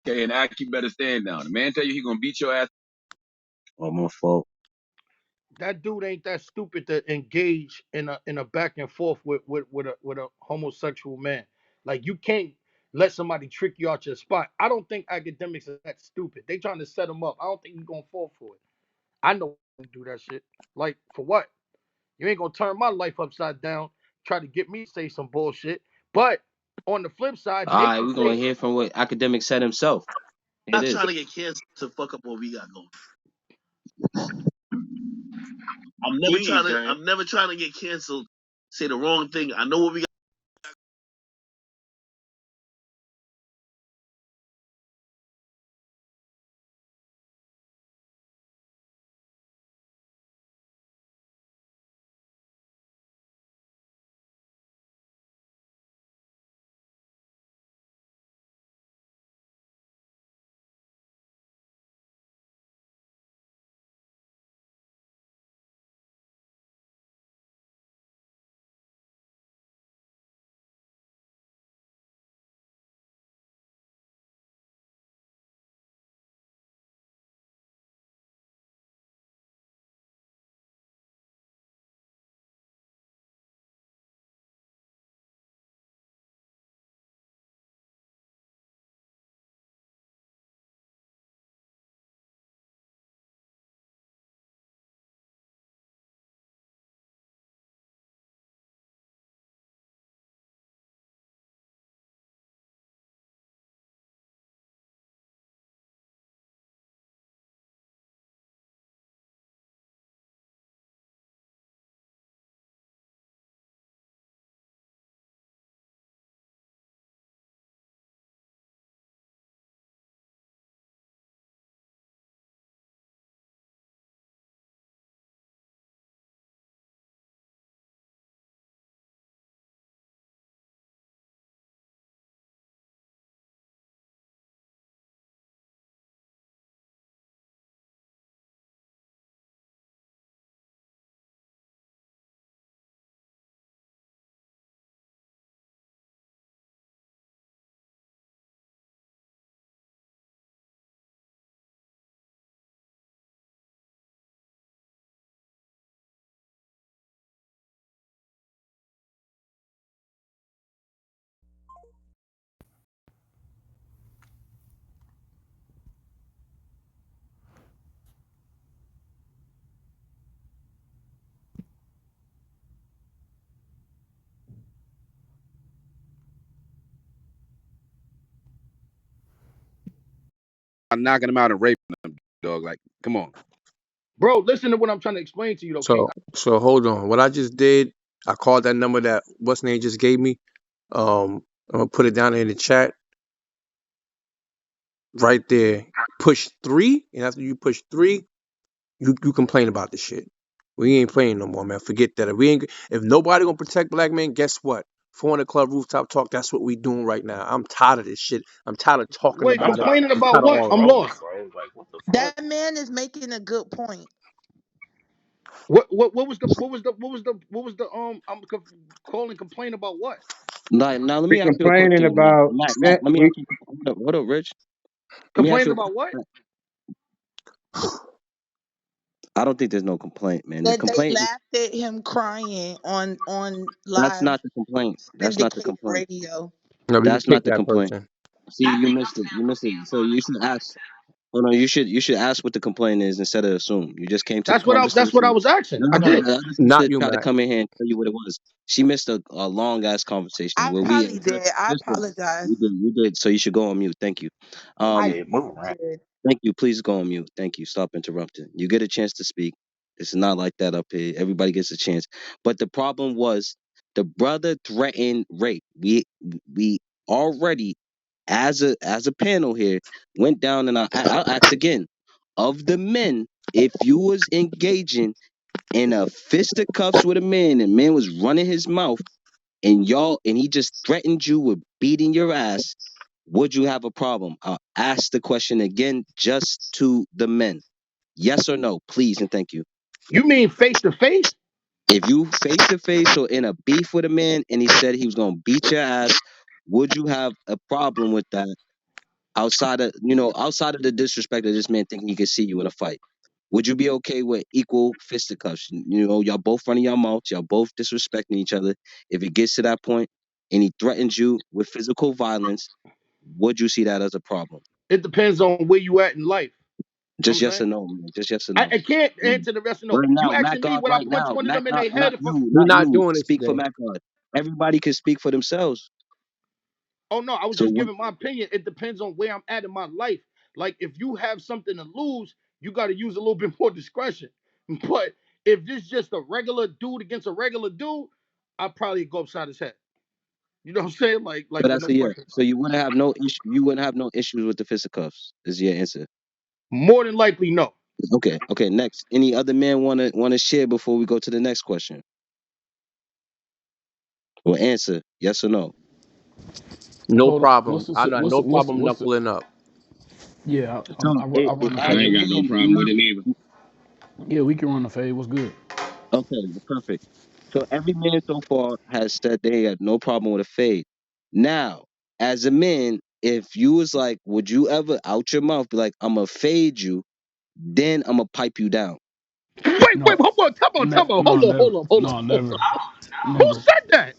Speaker 14: Okay, and Aki better stand down. The man tell you he gonna beat your ass.
Speaker 6: Oh, my fault.
Speaker 18: That dude ain't that stupid to engage in a back and forth with a homosexual man. Like you can't let somebody trick you out your spot. I don't think Academics are that stupid. They trying to set him up. I don't think he's gonna fall for it. I know he do that shit. Like for what? You ain't gonna turn my life upside down, try to get me to say some bullshit. But on the flip side,
Speaker 6: All
Speaker 18: they
Speaker 6: right,
Speaker 18: can
Speaker 6: we're gonna
Speaker 18: say,
Speaker 6: hear from what Academic said himself. It
Speaker 18: not
Speaker 6: is.
Speaker 18: trying to get cancer to fuck up what we got going. I'm never trying to get canceled, say the wrong thing. I know what we got.
Speaker 7: I'm knocking him out and raping him, dog. Like, come on.
Speaker 18: Bro, listen to what I'm trying to explain to you, though, King.
Speaker 8: So hold on. What I just did, I called that number that what's name just gave me. I'm gonna put it down in the chat right there. Push 3, and after you push 3, you complain about the shit. We ain't playing no more, man. Forget that. If nobody gonna protect black men, guess what? 400 Club rooftop talk. That's what we doing right now. I'm tired of this shit. I'm tired of talking
Speaker 18: Wait,
Speaker 8: about it.
Speaker 18: complaining
Speaker 8: I'm
Speaker 18: about
Speaker 8: tired of
Speaker 18: what?
Speaker 8: all of
Speaker 18: I'm
Speaker 8: it.
Speaker 18: lost.
Speaker 19: That man is making a good point.
Speaker 18: Calling complain about what?
Speaker 6: Now let
Speaker 4: We
Speaker 6: me ask you a
Speaker 4: complaining
Speaker 6: question, Matt.
Speaker 4: about
Speaker 6: Matt, let me
Speaker 4: we
Speaker 6: ask you. Hold up, Rich. Let me ask
Speaker 18: Complaining
Speaker 6: you a
Speaker 18: about what?
Speaker 6: question. I don't think there's no complaint, man. The
Speaker 19: That they
Speaker 6: complaint is
Speaker 19: laughed at him crying on
Speaker 6: that's
Speaker 19: live
Speaker 6: not the complaint. That's not the
Speaker 19: syndicated
Speaker 6: complaint.
Speaker 19: radio.
Speaker 8: No, we can
Speaker 6: That's not
Speaker 8: kick
Speaker 6: the
Speaker 8: that
Speaker 6: complaint.
Speaker 8: person.
Speaker 6: See, you missed it. You missed it. So you should ask. Hold on. You should ask what the complaint is instead of assume. You just came to the
Speaker 18: That's what I
Speaker 6: conversation.
Speaker 18: was asking.
Speaker 6: No,
Speaker 18: I
Speaker 6: no, no.
Speaker 18: did.
Speaker 6: The other
Speaker 8: Not
Speaker 6: sister
Speaker 8: you,
Speaker 6: tried to
Speaker 8: Matt.
Speaker 6: come in here and tell you what it was. She missed a long ass conversation
Speaker 19: I
Speaker 6: where we
Speaker 19: probably
Speaker 6: addressed.
Speaker 19: did. I
Speaker 6: Sister,
Speaker 19: apologize.
Speaker 6: you did. So you should go on mute. Thank you.
Speaker 19: I
Speaker 6: Um,
Speaker 2: Hey, move around.
Speaker 19: did.
Speaker 6: Thank you. Please go on mute. Thank you. Stop interrupting. You get a chance to speak. It's not like that up here. Everybody gets a chance. But the problem was the brother threatened rape. We already, as a panel here, went down and I'll ask again. Of the men, if you was engaging in a fisticuffs with a man and man was running his mouth and he just threatened you with beating your ass, would you have a problem? I'll ask the question again just to the men. Yes or no, please and thank you.
Speaker 18: You mean face to face?
Speaker 6: If you face to face or in a beef with a man and he said he was gonna beat your ass, would you have a problem with that outside of the disrespect of this man thinking he could see you in a fight? Would you be okay with equal fisticuffs? Y'all both running your mouths, y'all both disrespecting each other. If it gets to that point and he threatens you with physical violence, would you see that as a problem?
Speaker 18: It depends on where you at in life. You know what
Speaker 6: Just
Speaker 18: I'm
Speaker 6: yes
Speaker 18: saying?
Speaker 6: or no, man. Just yes or
Speaker 18: I,
Speaker 6: no.
Speaker 18: I can't
Speaker 6: Mm.
Speaker 18: answer the rest of no.
Speaker 6: Right
Speaker 18: You
Speaker 6: now, Matt
Speaker 18: asking me
Speaker 6: God,
Speaker 18: would I
Speaker 6: right
Speaker 18: punch
Speaker 6: now.
Speaker 18: one of them in
Speaker 6: Not
Speaker 18: their
Speaker 6: not
Speaker 18: head if I,
Speaker 6: you,
Speaker 8: We're
Speaker 6: not
Speaker 8: not
Speaker 6: you.
Speaker 8: doing it
Speaker 6: Speak for
Speaker 8: today.
Speaker 6: Matt God. Everybody can speak for themselves.
Speaker 18: oh no, I was
Speaker 6: So
Speaker 18: just
Speaker 6: what
Speaker 18: giving my opinion. It depends on where I'm at in my life. Like if you have something to lose, you gotta use a little bit more discretion. But if this just a regular dude against a regular dude, I'd probably go upside his head. You know what I'm saying? Like
Speaker 6: so
Speaker 18: when
Speaker 6: that's
Speaker 18: the
Speaker 6: a yes.
Speaker 18: person
Speaker 6: So you wouldn't have no issues with the fisticuffs, is your answer.
Speaker 18: more than likely no.
Speaker 6: Okay, okay, next. Any other man wanna share before we go to the next question? Or answer, yes or no.
Speaker 8: No
Speaker 20: Hold up.
Speaker 8: problem. I got no problem
Speaker 20: What's the?
Speaker 8: knuckling up.
Speaker 20: Yeah,
Speaker 6: So
Speaker 20: I run the
Speaker 6: all right,
Speaker 14: I
Speaker 20: fade.
Speaker 14: ain't
Speaker 6: if
Speaker 14: got
Speaker 6: we
Speaker 14: no
Speaker 6: can
Speaker 14: problem with it either.
Speaker 20: Yeah, we can run the fade. What's good?
Speaker 6: okay, perfect. So every man so far has said they had no problem with a fade. Now, as a man, if you was like, would you ever out your mouth be like, I'm gonna fade you, then I'm gonna pipe you down?
Speaker 18: Wait,
Speaker 20: No,
Speaker 18: hold on,
Speaker 20: no, never.
Speaker 18: hold
Speaker 20: No,
Speaker 18: on.
Speaker 20: never,
Speaker 18: Who
Speaker 20: never.
Speaker 18: said that?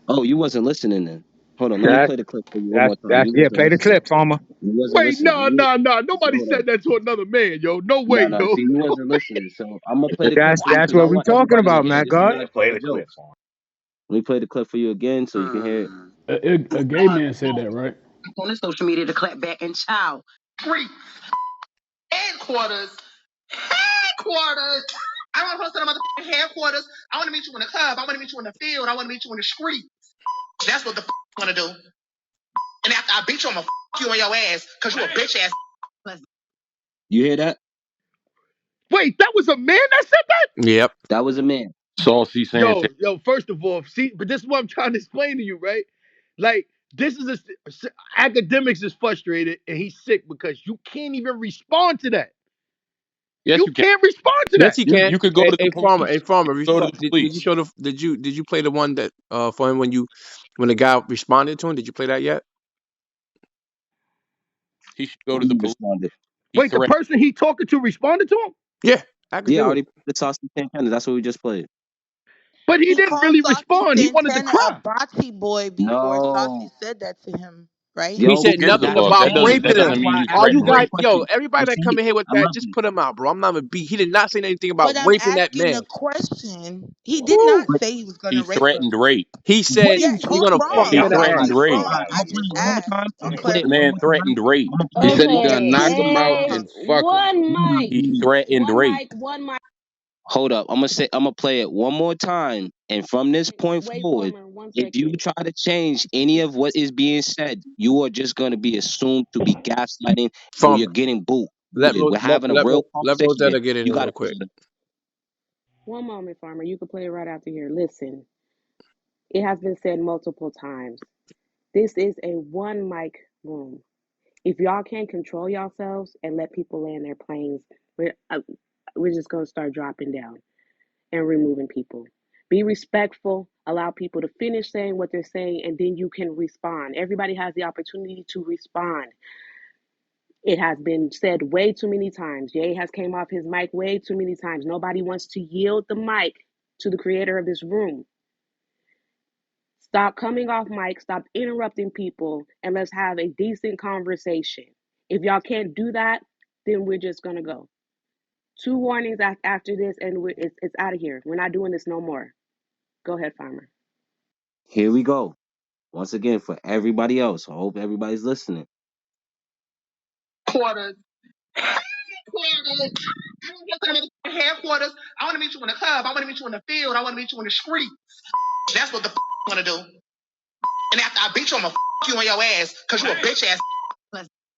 Speaker 6: Oh, you wasn't listening then. Hold on, let me
Speaker 4: that
Speaker 6: play the clip for you one more
Speaker 4: that's
Speaker 6: time.
Speaker 4: that's
Speaker 6: You
Speaker 4: yeah.
Speaker 6: wasn't
Speaker 4: Play the
Speaker 6: listening.
Speaker 4: clip, Farmer.
Speaker 6: You wasn't
Speaker 18: Wait,
Speaker 6: listening.
Speaker 18: no, no, no. Nobody
Speaker 6: Hold on.
Speaker 18: said that to another man, yo. No
Speaker 6: No,
Speaker 18: way,
Speaker 6: no.
Speaker 18: yo.
Speaker 6: See, you wasn't listening. So I'm gonna play
Speaker 4: But
Speaker 6: the clip for you
Speaker 4: that's
Speaker 6: because I
Speaker 4: what we
Speaker 6: want
Speaker 4: talking
Speaker 6: everybody to
Speaker 4: about,
Speaker 6: hear.
Speaker 4: man.
Speaker 6: This is
Speaker 4: God.
Speaker 6: not
Speaker 2: Yeah, play
Speaker 6: a
Speaker 2: the
Speaker 6: joke.
Speaker 2: clip for him.
Speaker 6: Let me play the clip for you again so you can hear it.
Speaker 20: A gay man said that, right?
Speaker 15: On the social media to clap back and chow. Three headquarters. Headquarters. I don't want to post to the motherfucking headquarters. I want to meet you in the club. I want to meet you in the field. I want to meet you in the street. That's what the I'm gonna do. And after I beat you, I'm gonna you on your ass because you a bitch ass.
Speaker 6: You hear that?
Speaker 18: Wait, that was a man that said that?
Speaker 8: Yep.
Speaker 6: That was a man.
Speaker 13: Saucy Santana.
Speaker 18: Yo, first of all, see, but this is what I'm trying to explain to you, right? Like, this is academics is frustrated and he's sick because you can't even respond to that.
Speaker 13: Yes,
Speaker 18: You
Speaker 13: you can.
Speaker 18: can't respond to
Speaker 8: Yes,
Speaker 18: that.
Speaker 8: he
Speaker 13: You
Speaker 8: can.
Speaker 13: could go to the
Speaker 8: Farmer,
Speaker 13: police. You could go to
Speaker 8: respond.
Speaker 13: the
Speaker 8: Did you
Speaker 13: police.
Speaker 8: show the? Did you play the one that for him when the guy responded to him? Did you play that yet?
Speaker 13: He should go
Speaker 6: When
Speaker 13: to the
Speaker 6: he
Speaker 13: police.
Speaker 6: responded.
Speaker 13: He
Speaker 18: Wait, the
Speaker 13: threatened.
Speaker 18: person he talking to responded to him?
Speaker 8: Yeah,
Speaker 6: Yeah, I
Speaker 8: academic.
Speaker 6: already put the Saucy Santana. That's what we just played.
Speaker 18: But he
Speaker 19: He
Speaker 18: didn't
Speaker 19: called
Speaker 18: really
Speaker 19: Saucy
Speaker 18: respond. He wanted to
Speaker 19: Santana a
Speaker 18: cry.
Speaker 19: bocce boy before Saucy
Speaker 6: No.
Speaker 19: said that to him, right?
Speaker 8: He
Speaker 6: Yo,
Speaker 8: said
Speaker 13: Gives
Speaker 6: because
Speaker 13: a
Speaker 8: nothing
Speaker 6: that's
Speaker 13: fuck.
Speaker 8: about
Speaker 6: hey,
Speaker 8: raping
Speaker 13: That
Speaker 6: that's
Speaker 8: him.
Speaker 13: doesn't mean
Speaker 6: why
Speaker 13: you
Speaker 6: I asked
Speaker 8: All
Speaker 6: the
Speaker 8: you
Speaker 13: threatened
Speaker 6: first
Speaker 8: guys,
Speaker 13: rape.
Speaker 8: yo,
Speaker 6: question.
Speaker 8: everybody
Speaker 6: You
Speaker 8: that come
Speaker 6: see,
Speaker 8: in here with
Speaker 6: I
Speaker 8: that,
Speaker 6: love
Speaker 8: just
Speaker 6: you.
Speaker 8: put him out, bro. I'm not gonna beat. He did not say anything about
Speaker 19: But I'm
Speaker 8: raping that
Speaker 19: asking
Speaker 8: man.
Speaker 19: a question. He did
Speaker 8: Who?
Speaker 19: not
Speaker 6: But
Speaker 19: say he was
Speaker 13: He
Speaker 19: gonna rape her.
Speaker 13: threatened rape.
Speaker 8: He
Speaker 18: What
Speaker 8: said
Speaker 18: are
Speaker 19: Yeah,
Speaker 18: you
Speaker 8: he's
Speaker 19: he's
Speaker 8: gonna
Speaker 18: talking
Speaker 8: fuck
Speaker 13: Yeah,
Speaker 18: about?
Speaker 8: him
Speaker 13: he
Speaker 8: in the
Speaker 19: wrong.
Speaker 13: threatened
Speaker 8: ass.
Speaker 19: He's
Speaker 13: rape.
Speaker 19: wrong.
Speaker 6: alright, I'm
Speaker 19: I
Speaker 6: gonna play
Speaker 19: just
Speaker 6: it one more
Speaker 19: asked
Speaker 6: time.
Speaker 19: a
Speaker 6: I'm gonna play
Speaker 13: The
Speaker 6: it one
Speaker 13: man
Speaker 19: question.
Speaker 6: more time.
Speaker 13: threatened rape.
Speaker 6: I'm gonna
Speaker 14: He
Speaker 6: play it
Speaker 14: said
Speaker 6: one
Speaker 14: he's
Speaker 6: more
Speaker 14: gonna
Speaker 10: Okay,
Speaker 6: time.
Speaker 14: knock
Speaker 6: Hold
Speaker 14: him out
Speaker 10: hey,
Speaker 14: and fuck him.
Speaker 10: one mic,
Speaker 13: He
Speaker 6: on.
Speaker 13: threatened rape.
Speaker 10: one mic.
Speaker 6: Hold up. I'm gonna play it one more time. And from this point
Speaker 10: Wait,
Speaker 6: forward,
Speaker 10: Farmer, one
Speaker 6: if you
Speaker 10: second.
Speaker 6: try to change any of what is being said, you are just gonna be assumed to be gaslighting or you're
Speaker 8: Farmer.
Speaker 6: getting booed.
Speaker 8: Let
Speaker 6: We're having a
Speaker 8: let
Speaker 6: real
Speaker 8: let
Speaker 6: conversation here.
Speaker 8: Rosetta get in
Speaker 6: You
Speaker 8: here
Speaker 6: got
Speaker 8: real
Speaker 6: it,
Speaker 8: quick.
Speaker 6: Rosetta.
Speaker 10: One moment, Farmer. You can play it right after here. Listen, it has been said multiple times. This is a one mic room. If y'all can't control yourselves and let people land their planes, we're, gonna start dropping down and removing people. Be respectful, allow people to finish saying what they're saying, and then you can respond. Everybody has the opportunity to respond. It has been said way too many times. Jay has came off his mic way too many times. Nobody wants to yield the mic to the creator of this room. Stop coming off mic, stop interrupting people, and let's have a decent conversation. If y'all can't do that, then we're just gonna go. Two warnings after this, and it's out of here. We're not doing this no more. Go ahead, Farmer.
Speaker 6: Here we go. Once again, for everybody else, I hope everybody's listening.
Speaker 21: Quarters. Headquarters. I don't get to the headquarters. I want to meet you in the club. I want to meet you in the field. I want to meet you in the street. That's what the I want to do. And after I beat you, I'm going to you on your ass because you a bitch ass.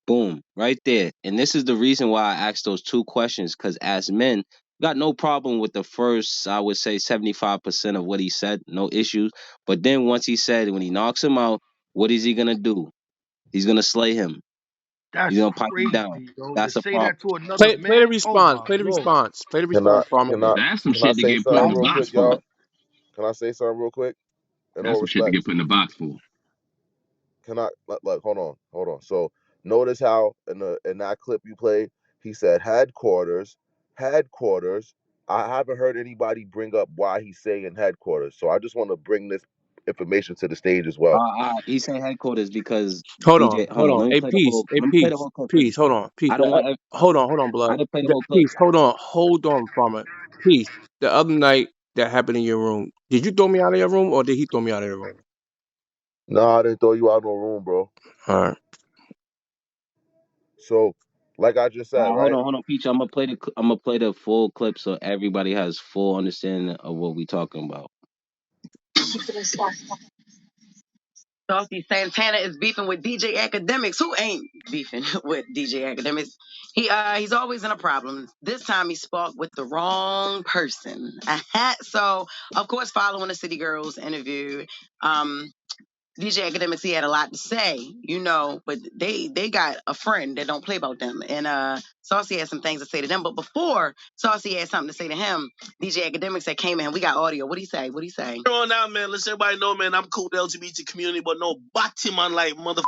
Speaker 6: Boom, right there. And this is the reason why I asked those two questions, because as men, got no problem with the first, I would say 75% of what he said, no issues. But then once he said, when he knocks him out, what is he going to do? He's going to slay him. He's
Speaker 18: That's
Speaker 6: going to pipe him down.
Speaker 18: crazy, yo. To
Speaker 6: That's a
Speaker 18: say
Speaker 6: problem.
Speaker 18: that to another
Speaker 8: Play the
Speaker 18: man. Oh
Speaker 8: response.
Speaker 18: my
Speaker 8: Play the
Speaker 18: lord.
Speaker 8: response. Play the
Speaker 22: Can I
Speaker 8: response, Farmer.
Speaker 22: can I
Speaker 14: That's some
Speaker 22: can I
Speaker 14: shit to
Speaker 22: say
Speaker 14: get put in
Speaker 22: something
Speaker 14: the
Speaker 22: real
Speaker 14: box
Speaker 22: quick,
Speaker 14: for.
Speaker 22: y'all? Can I say something real quick? In
Speaker 14: That's
Speaker 22: all
Speaker 14: some shit to
Speaker 22: respect.
Speaker 14: get put in the box for.
Speaker 22: Can I look, hold on. So notice how in that clip you played, he said headquarters. I haven't heard anybody bring up why he's saying headquarters. So I just want to bring this information to the stage as well.
Speaker 6: He said headquarters because
Speaker 8: Hold on.
Speaker 6: DJ, hold
Speaker 8: Hold
Speaker 6: on,
Speaker 8: on.
Speaker 6: let me
Speaker 8: Hey,
Speaker 6: play the
Speaker 8: peace.
Speaker 6: whole,
Speaker 8: Hey,
Speaker 6: let me play the
Speaker 8: peace.
Speaker 6: whole clip, because
Speaker 8: Peace. Hold on. Peace.
Speaker 6: I don't want,
Speaker 8: Hold on,
Speaker 6: I
Speaker 8: blood.
Speaker 6: didn't play the whole clip.
Speaker 8: Peace. Hold on, Farmer. Peace. The other night that happened in your room, did you throw me out of your room or did he throw me out of the room?
Speaker 22: No, I didn't throw you out of no room, bro.
Speaker 8: All right.
Speaker 22: So, like I just said, right?
Speaker 6: Hold on, Peach. I'm gonna play the full clip so everybody has full understanding of what we talking about.
Speaker 15: Saucy Santana is beefing with DJ Academics. Who ain't beefing with DJ Academics? He's always in a problem. This time he spoke with the wrong person. So of course, following the City Girls interview, DJ Academics, he had a lot to say, but they got a friend that don't play about them. And Saucy had some things to say to them. But before Saucy had something to say to him, DJ Academics that came in, we got audio. What do you say? On now, man. Let's everybody know, man, I'm cool with the LGBT community, but no body man like mother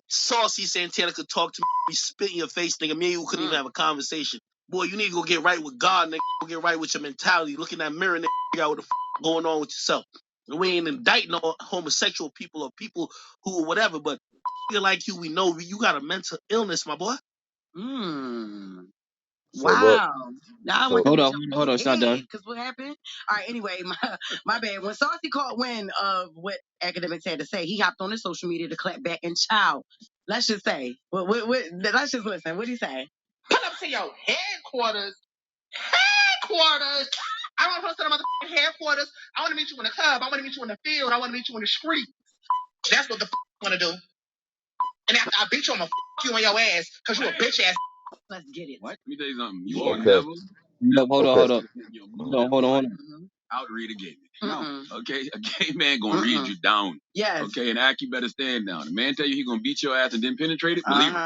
Speaker 15: Saucy Santana could talk to me, spit in your face, nigga. Me and you couldn't even have a conversation. Boy, you need to go get right with God, nigga. Go get right with your mentality. Look in that mirror, nigga. Figure out what the going on with yourself. We ain't indicting all homosexual people or people who or whatever, but nigga like you, we know you got a mental illness, my boy. Mm.
Speaker 22: So look,
Speaker 15: Wow. Now I want
Speaker 22: so
Speaker 15: them
Speaker 6: Hold
Speaker 15: to
Speaker 6: on,
Speaker 15: jump
Speaker 6: hold
Speaker 15: in
Speaker 6: on,
Speaker 15: their
Speaker 6: it's not
Speaker 15: head.
Speaker 6: done.
Speaker 15: Because what happened? All right, anyway, my bad. When Saucy caught wind of what Academics had to say, he hopped on his social media to clap back and chow. Let's just say, let's just listen. What did he say? Pull up to your headquarters. Headquarters. I want to post to the motherfucking headquarters. I want to meet you in the club. I want to meet you in the field. I want to meet you in the street. That's what the I want to do. And after I beat you, I'm going to you on your ass because you a bitch ass. Let's get it.
Speaker 14: What? Let me tell you something. You are
Speaker 22: okay,
Speaker 14: never.
Speaker 6: No, hold on,
Speaker 22: okay.
Speaker 6: hold on, hold on.
Speaker 14: Out to read a gay man. No. Okay? A gay man gonna read you down.
Speaker 15: Yes.
Speaker 14: Okay, and Aki better stand down. The man tell you he gonna beat your ass and then penetrate it, believe it.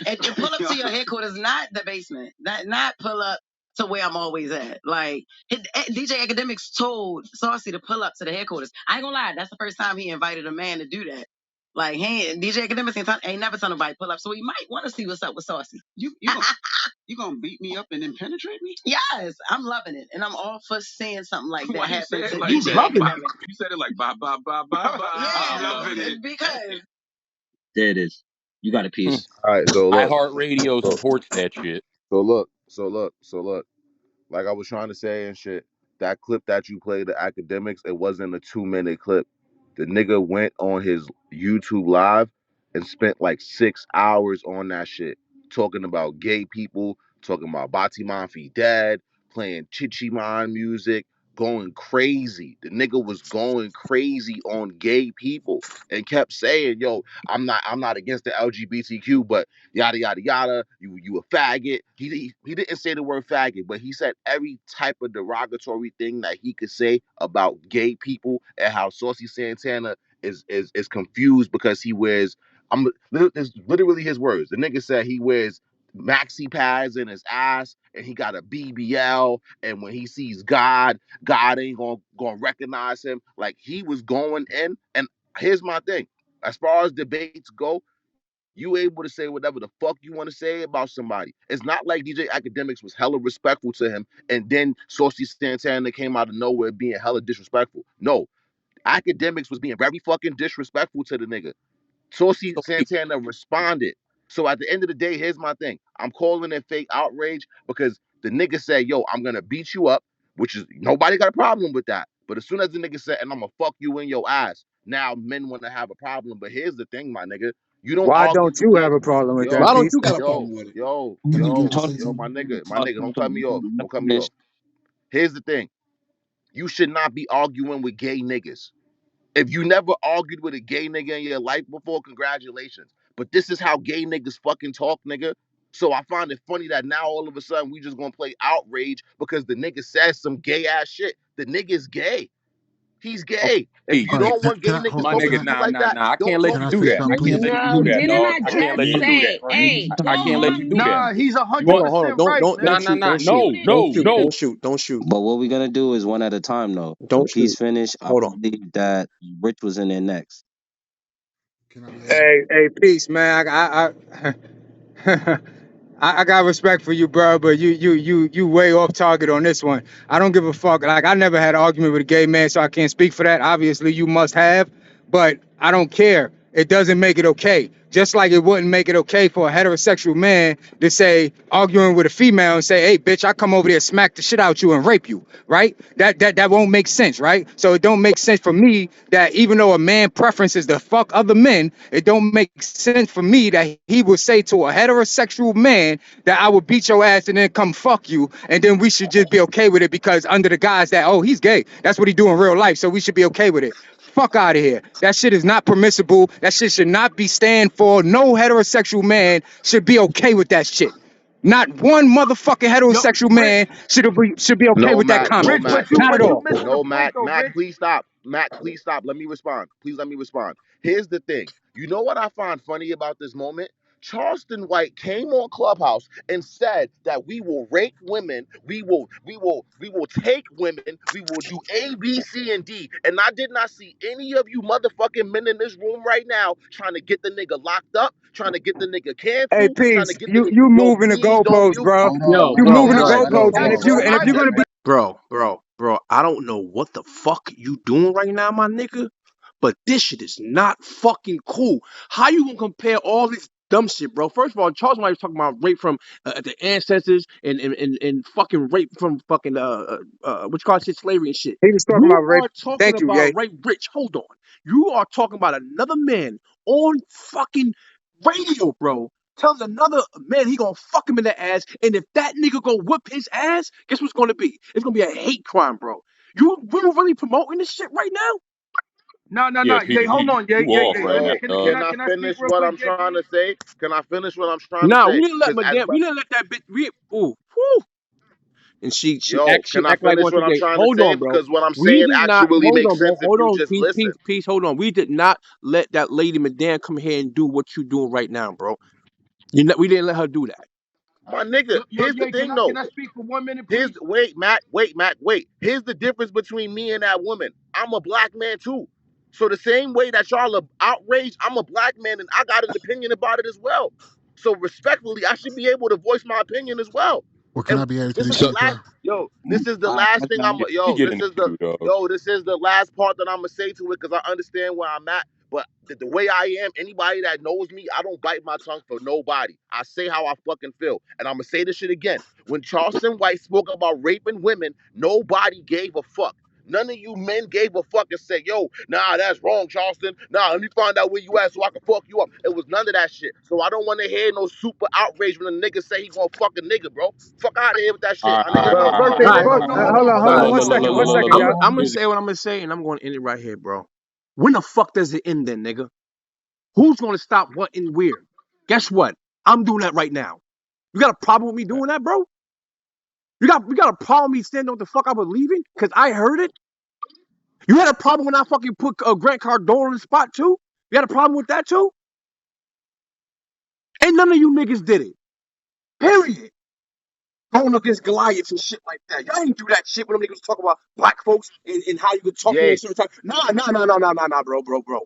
Speaker 15: And pull up to your headquarters, not the basement. Not pull up to where I'm always at. Like DJ Academics told Saucy to pull up to the headquarters. I ain't gonna lie, that's the first time he invited a man to do that. Like, hey, DJ Academics ain't never told nobody pull up, so we might want to see what's up with Saucy.
Speaker 14: You gonna beat me up and then penetrate me?
Speaker 15: Yes, I'm loving it, and I'm all for seeing something like that
Speaker 14: Why you
Speaker 15: happen
Speaker 14: say
Speaker 15: to
Speaker 14: it like
Speaker 15: DJ
Speaker 14: that?
Speaker 15: Academics.
Speaker 14: You said it like bye bye bye bye bye. I'm
Speaker 15: Yeah,
Speaker 14: loving it.
Speaker 15: because
Speaker 6: There it is. You got a piece.
Speaker 22: All right, so look,
Speaker 13: iHeartRadio
Speaker 22: so
Speaker 13: supports that shit.
Speaker 22: look. Like I was trying to say and shit, that clip that you played, the Academics, it wasn't a 2 minute clip. The nigga went on his YouTube live and spent like 6 hours on that shit, talking about gay people, talking about Batiman Fi Dad, playing Chichi Man music, going crazy. The nigga was going crazy on gay people and kept saying, yo, I'm not against the LGBTQ, but yada yada yada. You a faggot. He didn't say the word faggot, but he said every type of derogatory thing that he could say about gay people and how Saucy Santana is confused because he wears. It's literally his words. The nigga said he wears maxi pads in his ass and he got a BBL, and when he sees God, God ain't gonna recognize him. Like, he was going in. And here's my thing: as far as debates go, you able to say whatever the fuck you want to say about somebody. It's not like DJ Academics was hella respectful to him, and then Saucy Santana came out of nowhere being hella disrespectful. No, Academics was being very fucking disrespectful to the nigga. Saucy
Speaker 8: So wait,
Speaker 22: Santana responded. So at the end of the day, here's my thing: I'm calling it fake outrage because the nigga said, "Yo, I'm gonna beat you up," which is, nobody got a problem with that. But as soon as the nigga said, "And I'm gonna fuck you in your ass," now men want to have a problem. But here's the thing, my nigga: you don't
Speaker 4: Why
Speaker 22: argue
Speaker 4: don't
Speaker 22: with
Speaker 4: you have
Speaker 22: gay.
Speaker 4: a problem with
Speaker 22: Yo,
Speaker 4: that
Speaker 8: why don't
Speaker 4: piece?
Speaker 8: you got a
Speaker 22: yo,
Speaker 8: problem with it?
Speaker 22: yo,
Speaker 6: I'm gonna
Speaker 22: yo,
Speaker 6: talk
Speaker 22: yo, my
Speaker 6: talk
Speaker 22: nigga, don't cut me off.
Speaker 6: to
Speaker 22: Don't cut me
Speaker 6: finish.
Speaker 22: off. Here's the thing: you should not be arguing with gay niggas. If you never argued with a gay nigga in your life before, congratulations. But this is how gay niggas fucking talk, nigga. So I find it funny that now all of a sudden we just gonna play outrage because the nigga says some gay ass shit. The nigga's gay. He's
Speaker 8: Okay,
Speaker 22: gay. If
Speaker 8: peace.
Speaker 22: you
Speaker 1: All right,
Speaker 22: don't want
Speaker 1: can
Speaker 22: gay
Speaker 1: I
Speaker 22: niggas
Speaker 1: hold,
Speaker 8: My
Speaker 1: can
Speaker 22: talking
Speaker 8: nigga,
Speaker 1: I
Speaker 22: to you
Speaker 8: nah,
Speaker 22: like
Speaker 8: nah,
Speaker 22: that,
Speaker 8: nah. I
Speaker 22: don't
Speaker 8: can't let
Speaker 22: talk
Speaker 1: can
Speaker 8: you
Speaker 1: I
Speaker 22: to
Speaker 8: do
Speaker 1: say
Speaker 22: me,
Speaker 8: that.
Speaker 22: nigga.
Speaker 8: I
Speaker 1: something,
Speaker 8: can't
Speaker 1: please?
Speaker 8: let you do
Speaker 10: No,
Speaker 8: that,
Speaker 10: didn't
Speaker 8: dog.
Speaker 10: I
Speaker 8: I can't
Speaker 10: just
Speaker 8: let you
Speaker 1: Yeah.
Speaker 8: do that,
Speaker 10: say,
Speaker 8: bro.
Speaker 10: hey,
Speaker 8: I
Speaker 10: go
Speaker 8: can't let you
Speaker 10: on
Speaker 8: do that.
Speaker 10: mute?
Speaker 18: Nah, he's
Speaker 8: You want
Speaker 18: 100%
Speaker 9: Don't
Speaker 18: right,
Speaker 9: don't
Speaker 18: man.
Speaker 8: nah,
Speaker 9: don't
Speaker 8: nah,
Speaker 9: shoot,
Speaker 8: nah.
Speaker 9: don't shoot,
Speaker 8: No,
Speaker 10: Muted.
Speaker 9: don't
Speaker 8: no,
Speaker 9: shoot,
Speaker 8: no.
Speaker 9: don't shoot, don't shoot,
Speaker 6: But what we're gonna do is one at a time, though.
Speaker 9: don't
Speaker 6: When Peace
Speaker 9: shoot.
Speaker 6: finish, I
Speaker 9: Hold on.
Speaker 6: believe that Rich was in there next.
Speaker 1: Can I be heard?
Speaker 4: Hey, peace, man. I got respect for you, bro, but you way off target on this one. I don't give a fuck. Like, I never had an argument with a gay man, so I can't speak for that. Obviously, you must have, but I don't care. It doesn't make it okay. Just like it wouldn't make it okay for a heterosexual man to say, arguing with a female and say, "Hey, bitch, I come over there, smack the shit out you, and rape you." Right? That won't make sense, right? So it don't make sense for me that even though a man preference is to fuck other men, it don't make sense for me that he would say to a heterosexual man that I would beat your ass and then come fuck you, and then we should just be okay with it because under the guise that, oh, he's gay. That's what he do in real life, so we should be okay with it. Fuck out of here. That shit is not permissible. That shit should not be stand for. No heterosexual man should be okay with that shit. Not one motherfucking
Speaker 18: Yo,
Speaker 4: heterosexual
Speaker 18: Rich,
Speaker 4: man should be okay
Speaker 22: No,
Speaker 4: with that
Speaker 22: Mac, no,
Speaker 4: comment.
Speaker 18: Rich,
Speaker 22: Mac,
Speaker 4: Not at
Speaker 18: but you
Speaker 4: all.
Speaker 18: missing the
Speaker 22: no,
Speaker 18: point
Speaker 22: Mac,
Speaker 18: though,
Speaker 22: Mac,
Speaker 18: Rich.
Speaker 22: please stop. Mac, please stop. Let me respond. Please let me respond. Here's the thing. You know what I find funny about this moment? Charleston White came on Clubhouse and said that we will rape women, we will take women, we will do A, B, C, and D. And I did not see any of you motherfucking men in this room right now trying to get the nigga locked up, trying to get the nigga
Speaker 4: Hey,
Speaker 22: canceled, trying to
Speaker 4: peace.
Speaker 22: get the
Speaker 4: You
Speaker 22: nigga, yo,
Speaker 4: moving the
Speaker 22: please don't
Speaker 4: goalposts,
Speaker 22: mute.
Speaker 4: bro.
Speaker 6: Hold
Speaker 8: Yo,
Speaker 6: on,
Speaker 4: You
Speaker 6: hold
Speaker 8: bro,
Speaker 6: on,
Speaker 4: moving the
Speaker 6: guys.
Speaker 8: bro,
Speaker 6: Let him
Speaker 8: bro,
Speaker 4: goalposts, and
Speaker 8: bro,
Speaker 4: if
Speaker 6: finish.
Speaker 4: you
Speaker 8: bro.
Speaker 4: and if you're gonna be
Speaker 8: Bro, I don't know what the fuck you doing right now, my nigga, but this shit is not fucking cool. How you gonna compare all this dumb shit, bro? First of all, Charles White was talking about rape from the ancestors and fucking rape from fucking what you call shit, slavery and shit.
Speaker 4: he was talking
Speaker 8: You
Speaker 4: about rape.
Speaker 8: are talking
Speaker 4: Thank you,
Speaker 8: about
Speaker 4: gay.
Speaker 8: rape, Rich. Hold on. You are talking about another man on fucking radio, bro. Telling another man he gonna fuck him in the ass, and if that nigga go whip his ass, guess what's gonna be? It's gonna be a hate crime, bro. You really promoting this shit right now?
Speaker 18: No.
Speaker 13: Yeah,
Speaker 18: Yay,
Speaker 13: Peace,
Speaker 18: hold on,
Speaker 13: you
Speaker 18: yay.
Speaker 13: off right now,
Speaker 22: Yo,
Speaker 13: dog.
Speaker 22: can I
Speaker 18: Can I speak
Speaker 22: finish
Speaker 18: real
Speaker 22: what
Speaker 18: quick,
Speaker 22: I'm
Speaker 18: Jay,
Speaker 22: trying to
Speaker 18: please?
Speaker 22: say? Can I finish what I'm trying to
Speaker 8: Nah,
Speaker 22: say? Because as
Speaker 8: we didn't let that bitch ooh, whoo. And
Speaker 22: yo,
Speaker 8: she
Speaker 22: can I
Speaker 8: act like
Speaker 22: finish
Speaker 8: once
Speaker 22: what I'm
Speaker 8: again.
Speaker 22: trying to
Speaker 8: Hold
Speaker 22: say?
Speaker 8: on, bro.
Speaker 22: Because what I'm
Speaker 8: We
Speaker 22: saying
Speaker 8: did not
Speaker 22: actually
Speaker 8: hold
Speaker 22: makes
Speaker 8: on, bro.
Speaker 22: sense if
Speaker 8: Hold
Speaker 22: you
Speaker 8: on,
Speaker 22: just listen.
Speaker 8: peace, hold on. We did not let that lady Madan come here and do what you doing right now, bro. We didn't let her do that.
Speaker 22: My nigga,
Speaker 18: Yo,
Speaker 22: here's the
Speaker 18: Jay,
Speaker 22: thing
Speaker 18: can
Speaker 22: though.
Speaker 18: I speak for 1 minute,
Speaker 22: Here's
Speaker 18: please?
Speaker 22: wait. Here's the difference between me and that woman. I'm a black man too. So the same way that y'all are outraged, I'm a black man and I got an opinion about it as well. So respectfully, I should be able to voice my opinion as well.
Speaker 1: Well, can
Speaker 22: And
Speaker 1: I be heard,
Speaker 22: this is
Speaker 1: please?
Speaker 22: the
Speaker 13: So,
Speaker 22: last this is the
Speaker 6: I
Speaker 22: last thing
Speaker 6: got
Speaker 22: I'm
Speaker 6: it.
Speaker 13: he getting it too, dog.
Speaker 22: this is the last part that I'm gonna say to it because I understand where I'm at. But the way I am, anybody that knows me, I don't bite my tongue for nobody. I say how I fucking feel. And I'm gonna say this shit again. When Charleston White spoke about raping women, nobody gave a fuck. None of you men gave a fuck and said, yo, nah, that's wrong, Charleston. Nah, let me find out where you at so I can fuck you up. It was none of that shit. So I don't want to hear no super outrage when a nigga say he gonna fuck a nigga, bro. Fuck out of here with that shit,
Speaker 13: All
Speaker 22: my
Speaker 13: right,
Speaker 22: nigga.
Speaker 4: Well,
Speaker 13: all right,
Speaker 4: first
Speaker 13: all
Speaker 4: thing
Speaker 8: All
Speaker 13: right,
Speaker 8: right,
Speaker 4: first.
Speaker 13: all right, all
Speaker 18: Hold
Speaker 13: right.
Speaker 18: on,
Speaker 4: Hold
Speaker 13: Look,
Speaker 4: on,
Speaker 13: look,
Speaker 4: one
Speaker 13: look, look,
Speaker 4: second,
Speaker 13: look, look, look,
Speaker 4: y'all.
Speaker 13: look.
Speaker 8: I'm gonna
Speaker 13: Here's
Speaker 8: say what I'm gonna say, and I'm gonna end it right here, bro. When the fuck does it end then, nigga? Who's gonna stop what and where? Guess what? I'm doing that right now. You got a problem with me doing that, bro? You got a problem with me standing what the fuck I was leaving? Cause I heard it? You had a problem when I fucking put Grant Cardone on the spot too? You had a problem with that too? Ain't none of you niggas did it. Period. Going against Goliath and shit like that. Y'all ain't do that shit when them niggas talk about black folks and how you could talk to them
Speaker 22: Yeah,
Speaker 8: at certain time. Nah,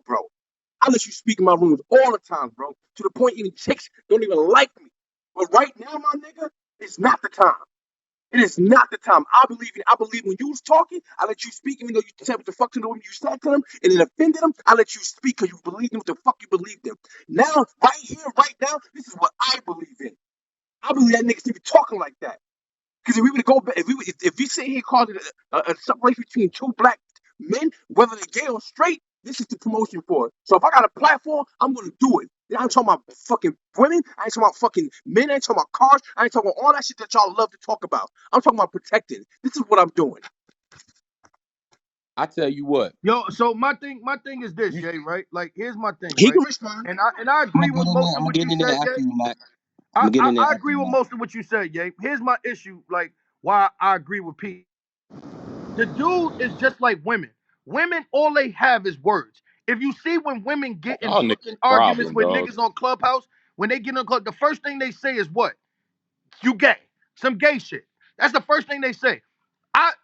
Speaker 8: bro. I let you speak in my rooms all the time, bro. To the point even chicks don't even like me. But right now, my nigga, it's not the time. It is not the time. I believe when you was talking, I let you speak, even though you said what the fuck to them, you said to them, and it offended them. I let you speak because you believed in what the fuck you believed in. Now, right here, right now, this is what I believe in. I believe that niggas should be talking like that. Because if we were to go back, if we sit here calling it a separation between two black men, whether they're gay or straight, this is the promotion for it. So if I got a platform, I'm gonna do it. I ain't talking about fucking women. I ain't talking about fucking men. I ain't talking about cars. I ain't talking about all that shit that y'all love to talk about. I'm talking about protecting. This is what I'm doing.
Speaker 13: I tell you what,
Speaker 18: Yo, so my thing is this,
Speaker 22: you,
Speaker 18: Jay, right? Like, here's my thing,
Speaker 8: He
Speaker 18: right?
Speaker 8: can respond.
Speaker 18: And I
Speaker 6: I'm
Speaker 18: agree
Speaker 6: gonna get
Speaker 18: with
Speaker 6: in there.
Speaker 18: most
Speaker 6: I'm
Speaker 18: of
Speaker 6: gonna
Speaker 18: what
Speaker 6: get
Speaker 18: you
Speaker 6: in there
Speaker 18: said,
Speaker 6: after
Speaker 18: Jay.
Speaker 6: you, Mac. I'm
Speaker 18: I,
Speaker 6: gonna get
Speaker 18: I,
Speaker 6: in there
Speaker 18: I
Speaker 6: after
Speaker 18: agree
Speaker 6: you,
Speaker 18: with
Speaker 6: Mac.
Speaker 18: most of what you said, Jay. Here's my issue, like why I agree with Pete. The dude is just like women. Women, all they have is words. If you see when women get in
Speaker 13: y'all niggas
Speaker 18: fucking
Speaker 13: a
Speaker 18: arguments
Speaker 13: problem,
Speaker 18: with
Speaker 13: dog.
Speaker 18: niggas on Clubhouse, when they get in club, the first thing they say is what? You gay. Some gay shit. That's the first thing they say.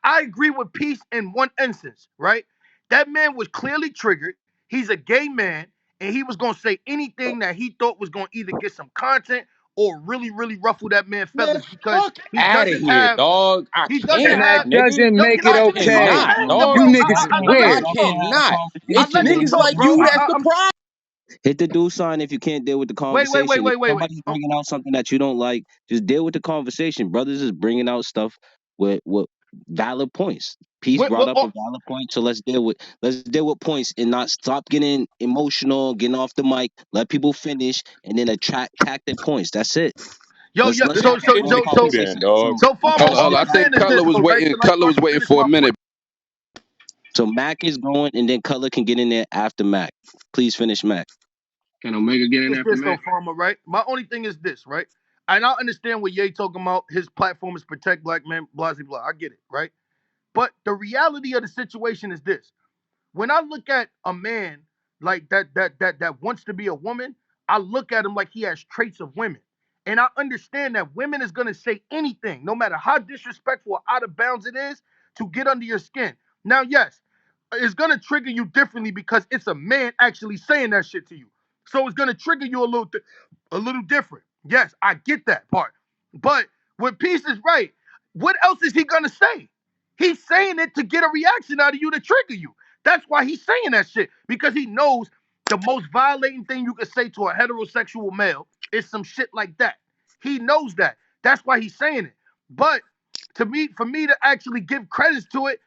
Speaker 18: I agree with Peace in one instance, right? That man was clearly triggered. He's a gay man, and he was gonna say anything that he thought was gonna either get some content or really, really ruffle that man's
Speaker 13: Man,
Speaker 18: feathers because
Speaker 13: fuck out of here, dog. I
Speaker 18: he doesn't
Speaker 4: And
Speaker 13: can't,
Speaker 4: that
Speaker 18: have
Speaker 13: nigga.
Speaker 4: doesn't
Speaker 18: yo,
Speaker 4: make
Speaker 18: can
Speaker 4: it
Speaker 18: I
Speaker 13: I
Speaker 18: finish
Speaker 4: okay.
Speaker 18: talking,
Speaker 13: cannot,
Speaker 18: bro? Yo,
Speaker 13: dog.
Speaker 4: You
Speaker 18: bro,
Speaker 4: niggas is
Speaker 18: I let
Speaker 13: I
Speaker 4: weird.
Speaker 18: you talk, bro.
Speaker 13: cannot.
Speaker 18: I
Speaker 13: It's
Speaker 18: let you
Speaker 13: niggas
Speaker 6: Listen,
Speaker 18: talk,
Speaker 13: like
Speaker 18: bro.
Speaker 13: you
Speaker 6: listen.
Speaker 13: that's the
Speaker 18: I'm
Speaker 13: problem.
Speaker 6: Hit the do sign if you can't deal with the conversation. If
Speaker 18: wait.
Speaker 6: somebody's bringing out something that you don't like, just deal with the conversation. Brothers is bringing out stuff with valid points. Peace
Speaker 18: Wait,
Speaker 6: brought up a valid point, so let's deal with points and not stop getting emotional, getting off the mic. Let people finish and then attack their points. That's it.
Speaker 18: yo,
Speaker 6: Let's
Speaker 18: yo.
Speaker 6: let's
Speaker 13: Then
Speaker 18: So,
Speaker 6: have a
Speaker 18: so,
Speaker 13: kick
Speaker 6: real
Speaker 13: the
Speaker 18: so,
Speaker 13: queue
Speaker 18: so,
Speaker 13: then,
Speaker 6: conversation.
Speaker 13: dog.
Speaker 6: So
Speaker 18: so,
Speaker 13: Fuck
Speaker 18: Farmer,
Speaker 13: all
Speaker 18: all
Speaker 7: Hold on.
Speaker 13: that.
Speaker 7: I
Speaker 18: I'm saying
Speaker 7: think
Speaker 18: is
Speaker 7: Cutler
Speaker 18: this,
Speaker 7: was
Speaker 18: though, right?
Speaker 7: waiting.
Speaker 18: So, like,
Speaker 7: Cutler
Speaker 18: so I
Speaker 7: was
Speaker 18: can
Speaker 7: waiting
Speaker 18: finish
Speaker 7: for
Speaker 18: my
Speaker 7: a minute.
Speaker 18: point.
Speaker 6: so Mac is going and then Color can get in there after Mac. Please finish Mac.
Speaker 8: Can Omega get in
Speaker 18: Is
Speaker 8: after
Speaker 18: this though,
Speaker 8: Mac?
Speaker 18: Farmer, right? My only thing is this, right? And I understand what Ye talking about. His platform is protect black men, blah, blah, blah. I get it, right? But the reality of the situation is this. When I look at a man like that wants to be a woman, I look at him like he has traits of women. And I understand that women is gonna say anything, no matter how disrespectful or out of bounds it is, to get under your skin. Now, yes, it's gonna trigger you differently because it's a man actually saying that shit to you. So it's gonna trigger you a little different. Yes, I get that part. But when Peace is right, what else is he gonna say? He's saying it to get a reaction out of you to trigger you. That's why he's saying that shit because he knows the most violating thing you could say to a heterosexual male is some shit like that. He knows that. That's why he's saying it. But for me to actually give credits to it,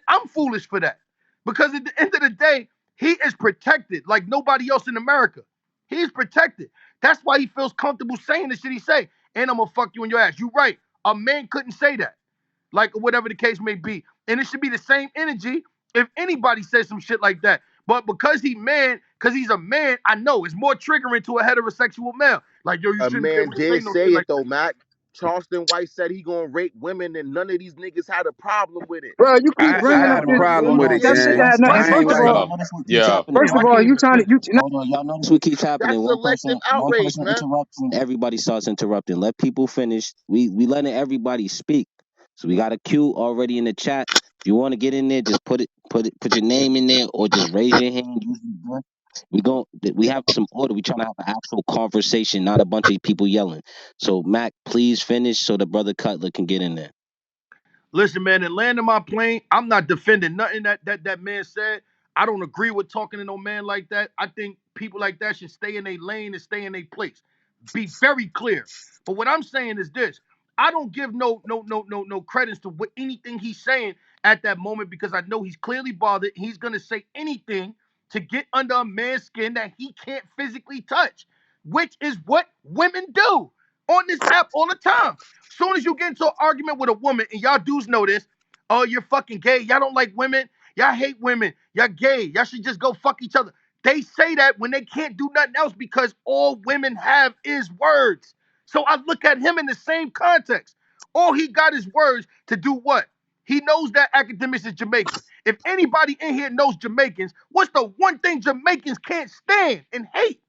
Speaker 18: I'm foolish for that because at the end of the day, he is protected like nobody else in America. He's protected. That's why he feels comfortable saying the shit he say. And I'm gonna fuck you in your ass. You right. A man couldn't say that like whatever the case may be. And it should be the same energy if anybody says some shit like that. But because he's a man, I know it's more triggering to a heterosexual male. Like, yo, you
Speaker 22: a
Speaker 18: shouldn't be
Speaker 22: man
Speaker 18: able to say
Speaker 22: did
Speaker 18: no
Speaker 22: say
Speaker 18: shit
Speaker 22: it
Speaker 18: like that.
Speaker 22: though, Mac. Charleston White said he gonna rape women, and none of these niggas had a problem with it.
Speaker 4: Bro, you keep
Speaker 22: So
Speaker 7: I
Speaker 4: bringing
Speaker 22: how
Speaker 4: up
Speaker 7: had a
Speaker 22: you
Speaker 4: this.
Speaker 22: gonna
Speaker 7: problem
Speaker 22: hold
Speaker 7: with
Speaker 22: on
Speaker 7: it,
Speaker 22: to
Speaker 4: That
Speaker 22: this?
Speaker 4: shit
Speaker 7: gang.
Speaker 4: got
Speaker 6: Let's
Speaker 4: nothing.
Speaker 7: I
Speaker 6: let's
Speaker 7: ain't
Speaker 4: First of
Speaker 7: got.
Speaker 6: listen.
Speaker 4: all,
Speaker 6: Y'all
Speaker 13: Yo,
Speaker 6: notice what keeps
Speaker 13: yo,
Speaker 6: happening,
Speaker 4: first
Speaker 6: right?
Speaker 4: of
Speaker 13: I
Speaker 4: all,
Speaker 13: can't
Speaker 4: you
Speaker 13: even
Speaker 4: trying to
Speaker 13: finish.
Speaker 4: you.
Speaker 6: Hold on, y'all notice what keeps happening.
Speaker 22: That's
Speaker 6: One person,
Speaker 22: selective outrage, man.
Speaker 6: everybody starts interrupting. Let people finish. We letting everybody speak. So we got a queue already in the chat. If you want to get in there, just put your name in there or just raise your hand. We have some order. We trying to have an actual conversation, not a bunch of people yelling. So Mac, please finish so the brother Cutler can get in there.
Speaker 18: Listen, man, in landing my plane, I'm not defending nothing that man said. I don't agree with talking to no man like that. I think people like that should stay in their lane and stay in their place. Be very clear. But what I'm saying is this: I don't give no credence to what anything he's saying at that moment because I know he's clearly bothered. He's gonna say anything to get under a man's skin that he can't physically touch, which is what women do on this app all the time. Soon as you get into an argument with a woman, and y'all dudes know this, oh, you're fucking gay. Y'all don't like women. Y'all hate women. Y'all gay. Y'all should just go fuck each other. They say that when they can't do nothing else because all women have is words. So I look at him in the same context. All he got is words to do what? He knows that academics is Jamaican. If anybody in here knows Jamaicans, what's the one thing Jamaicans can't stand and hate?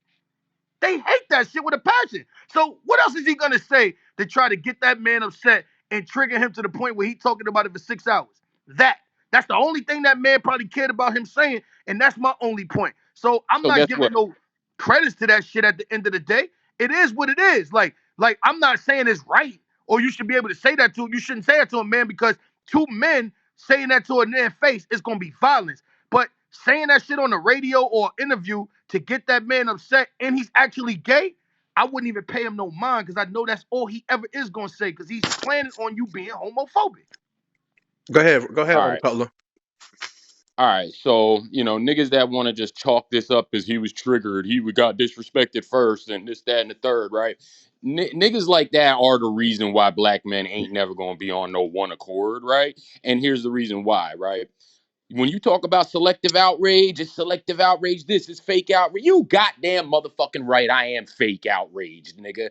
Speaker 18: They hate that shit with a passion. So what else is he gonna say to try to get that man upset and trigger him to the point where he talking about it for 6 hours? That that's the only thing that man probably cared about him saying, and that's my only point. So I'm
Speaker 13: So
Speaker 18: not
Speaker 13: guess
Speaker 18: giving
Speaker 13: what?
Speaker 18: no credits to that shit at the end of the day. It is what it is. Like I'm not saying it's right or you should be able to say that to him. You shouldn't say that to a man because two men saying that to a man's face is gonna be violence. But saying that shit on the radio or interview to get that man upset and he's actually gay, I wouldn't even pay him no mind because I know that's all he ever is gonna say because he's planning on you being homophobic.
Speaker 8: Go ahead,
Speaker 13: All right.
Speaker 8: Cutler.
Speaker 13: All right, so niggas that want to just chalk this up as he was triggered, he got disrespected first, and this, that, and the third, right? Niggas like that are the reason why black men ain't never gonna be on no one accord, right? And here's the reason why, right? When you talk about selective outrage, it's selective outrage. This is fake outrage. You goddamn motherfucking right. I am fake outraged, nigga.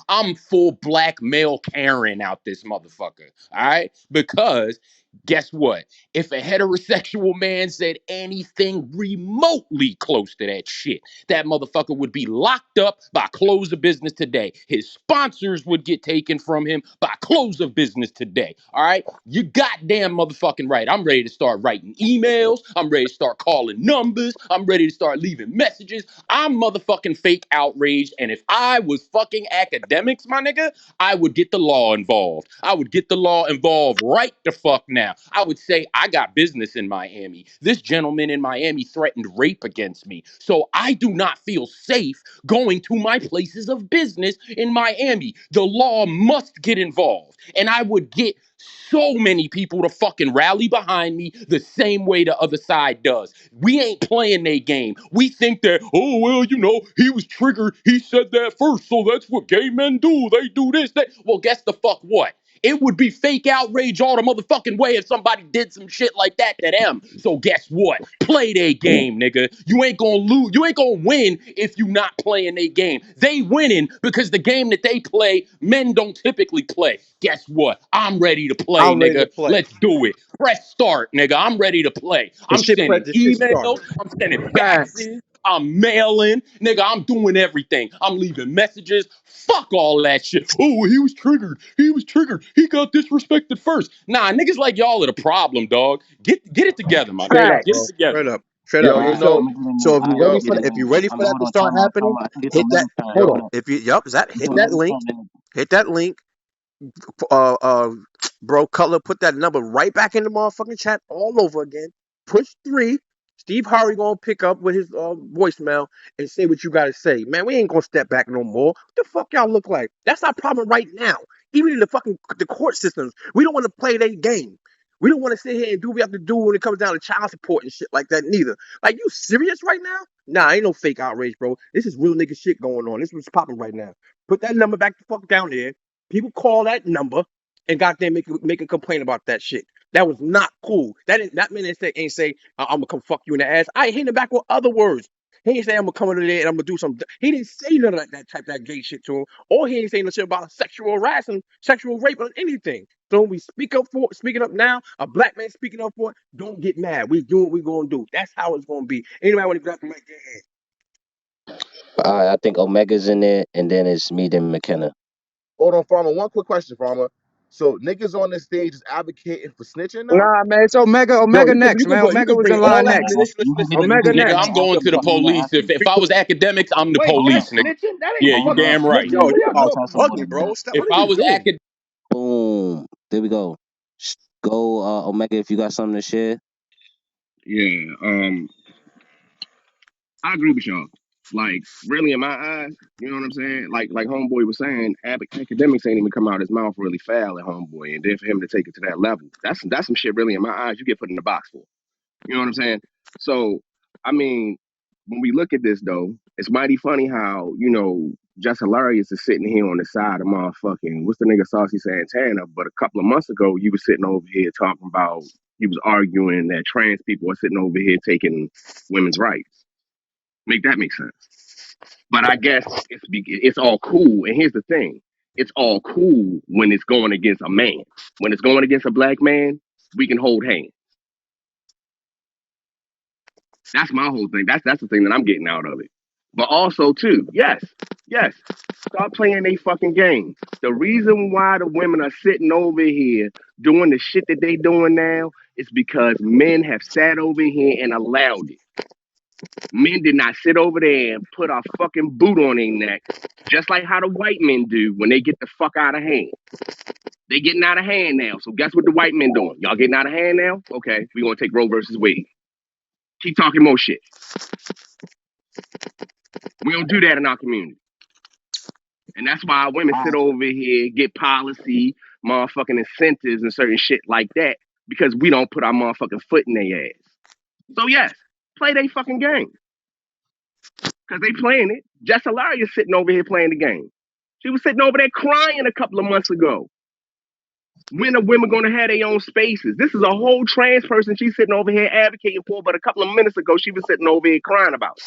Speaker 13: I'm full black male Karen out this motherfucker. All right? Because guess what? If a heterosexual man said anything remotely close to that shit, that motherfucker would be locked up by close of business today. His sponsors would get taken from him by close of business today. All right? You goddamn motherfucking right. I'm ready to start writing emails. I'm ready to start calling numbers. I'm ready to start leaving messages. I'm motherfucking fake outraged. And if I was fucking academics, my nigga, I would get the law involved. I would get the law involved right the fuck now. I would say, I got business in Miami. This gentleman in Miami threatened rape against me. So I do not feel safe going to my places of business in Miami. The law must get involved. And I would get so many people to fucking rally behind me the same way the other side does. We ain't playing their game. We think that, oh, well, he was triggered. He said that first. So that's what gay men do. They do this, that. Well, guess the fuck what? It would be fake outrage all the motherfucking way if somebody did some shit like that to them. So guess what? Play their game, nigga. You ain't gonna lose. You ain't gonna win if you not playing their game. They winning because the game that they play, men don't typically play. Guess what? I'm ready to play,
Speaker 8: I'm ready to
Speaker 13: nigga.
Speaker 8: play.
Speaker 13: Let's do it. Press start, nigga. I'm ready to play. I'm sending
Speaker 8: The shit started.
Speaker 13: emails. I'm sending
Speaker 8: Facts.
Speaker 13: faxes. I'm mailing, nigga. I'm doing everything. I'm leaving messages. Fuck all that shit. Oh, he was triggered. He was triggered. He got disrespected first. Nah, niggas like y'all are the problem, dog. Get it together, my
Speaker 8: Straight
Speaker 13: nigga.
Speaker 8: up,
Speaker 13: Get it
Speaker 8: bro. bro.
Speaker 13: together.
Speaker 8: Straight up. Straight up.
Speaker 22: Yo,
Speaker 6: All
Speaker 8: You
Speaker 6: right,
Speaker 22: so
Speaker 8: know,
Speaker 6: I'm gonna get in
Speaker 8: so
Speaker 6: there.
Speaker 8: if
Speaker 6: All
Speaker 8: you're
Speaker 6: right, I'm
Speaker 8: ready
Speaker 22: yo,
Speaker 6: gonna
Speaker 8: for
Speaker 6: get
Speaker 8: that,
Speaker 6: in
Speaker 8: if
Speaker 6: there.
Speaker 8: you're ready for that
Speaker 6: Hold
Speaker 8: to
Speaker 6: on,
Speaker 8: start
Speaker 6: time out.
Speaker 8: happening,
Speaker 6: It's a
Speaker 8: hit that.
Speaker 6: Megan's turn.
Speaker 8: Hold
Speaker 6: Go
Speaker 8: on.
Speaker 6: ahead.
Speaker 8: If you Yup, is that
Speaker 6: It's
Speaker 8: hit
Speaker 6: a
Speaker 8: that
Speaker 6: Megan's
Speaker 8: link?
Speaker 6: turn.
Speaker 8: Hit that link. uh, uh, Bro Cutler put that number right back in the motherfucking chat all over again. Push 3. Steve Harvey gonna pick up with his voicemail and say what you gotta say. Man, we ain't gonna step back no more. What the fuck y'all look like? That's our problem right now. Even in the court systems, we don't want to play their game. We don't want to sit here and do what we have to do when it comes down to child support and shit like that neither. Like, you serious right now? Nah, ain't no fake outrage, bro. This is real nigga shit going on. This is what's popping right now. Put that number back the fuck down there. People call that number and goddamn make a complaint about that shit. That was not cool. That man ain't say I'm gonna come fuck you in the ass. I hit him back with other words. He ain't say I'm gonna come over there and I'm gonna do something. He didn't say none of that gay shit to him. Or he ain't saying nothing about sexual harassment, sexual rape, or anything. So when we speaking up now, a black man speaking up for it, don't get mad. We do what we gonna do. That's how it's gonna be. Anybody want to grab the mic? Go ahead.
Speaker 6: All right, I think Omega's in there, and then it's me, then McKenna.
Speaker 22: hold on, Farmer. One quick question, Farmer. So niggas on this stage is advocating for snitching now?
Speaker 4: Nah, man, it's
Speaker 8: No,
Speaker 4: Omega next, man.
Speaker 8: you
Speaker 4: Omega
Speaker 8: can
Speaker 4: was
Speaker 8: bring
Speaker 4: in
Speaker 8: all
Speaker 4: line
Speaker 8: that
Speaker 4: next.
Speaker 8: ammunition.
Speaker 6: You can
Speaker 8: Listen,
Speaker 6: do it. You
Speaker 4: Omega
Speaker 6: can do
Speaker 13: Nigga,
Speaker 6: that
Speaker 4: next.
Speaker 13: I'm going
Speaker 6: after
Speaker 13: to the
Speaker 6: me. Do that
Speaker 13: police.
Speaker 6: after me.
Speaker 13: If I was academics, I'm the
Speaker 18: Wait,
Speaker 13: police,
Speaker 18: that's
Speaker 13: nigga.
Speaker 18: snitching? That ain't
Speaker 13: Yeah, you
Speaker 18: fucking
Speaker 13: damn right.
Speaker 8: Yo,
Speaker 18: snitching. What
Speaker 8: you
Speaker 18: y'all
Speaker 8: are
Speaker 18: talking about?
Speaker 8: bugging, bro. Stop.
Speaker 13: If
Speaker 8: What are
Speaker 13: I
Speaker 8: you
Speaker 13: was
Speaker 8: doing?
Speaker 6: Boom. There we go. Go, Omega, if you got something to share.
Speaker 5: Yeah, I agree with y'all. Like, really, in my eyes, you know what I'm saying? Like Homeboy was saying, academics ain't even come out his mouth really foul at Homeboy, and then for him to take it to that level, that's some shit. Really, in my eyes, you get put in the box for. You know what I'm saying? So, I mean, when we look at this though, it's mighty funny how Just Hilarious is sitting here on the side of motherfucking what's the nigga Saucy Santana, but a couple of months ago you was sitting over here talking about you was arguing that trans people are sitting over here taking women's rights. Make that make sense? But I guess it's all cool. And here's the thing: it's all cool when it's going against a man. When it's going against a black man, we can hold hands. That's my whole thing. That's the thing that I'm getting out of it. But also too, yes, start playing they fucking game. The reason why the women are sitting over here doing the shit that they doing now is because men have sat over here and allowed it. Men did not sit over there and put a fucking boot on their neck, just like how the white men do when they get the fuck out of hand. They getting out of hand now. So guess what the white men doing? Y'all getting out of hand now? Okay, we gonna take Roe versus Wade. Keep talking more shit. We don't do that in our community. And that's why women sit over here, get policy, motherfucking incentives and certain shit like that, because we don't put our motherfucking foot in their ass. So yes, play they fucking game. Because they playing it. Jess Alaria sitting over here playing the game. She was sitting over there crying a couple of months ago. When are women gonna have their own spaces? This is a whole trans person she's sitting over here advocating for, but a couple of minutes ago she was sitting over here crying about it.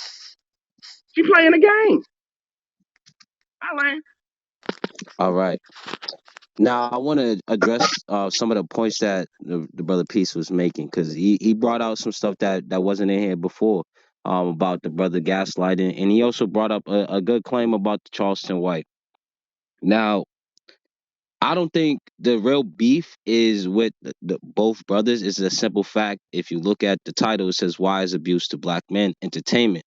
Speaker 5: She playing the game. I like.
Speaker 6: All right. Now I want to address some of the points that the brother Peace was making, because he brought out some stuff that wasn't in here before, about the brother gaslighting, and he also brought up a good claim about the Charleston White. Now, I don't think the real beef is with the both brothers. It's a simple fact. If you look at the title, it says "Why is Abuse to Black Men Entertainment?"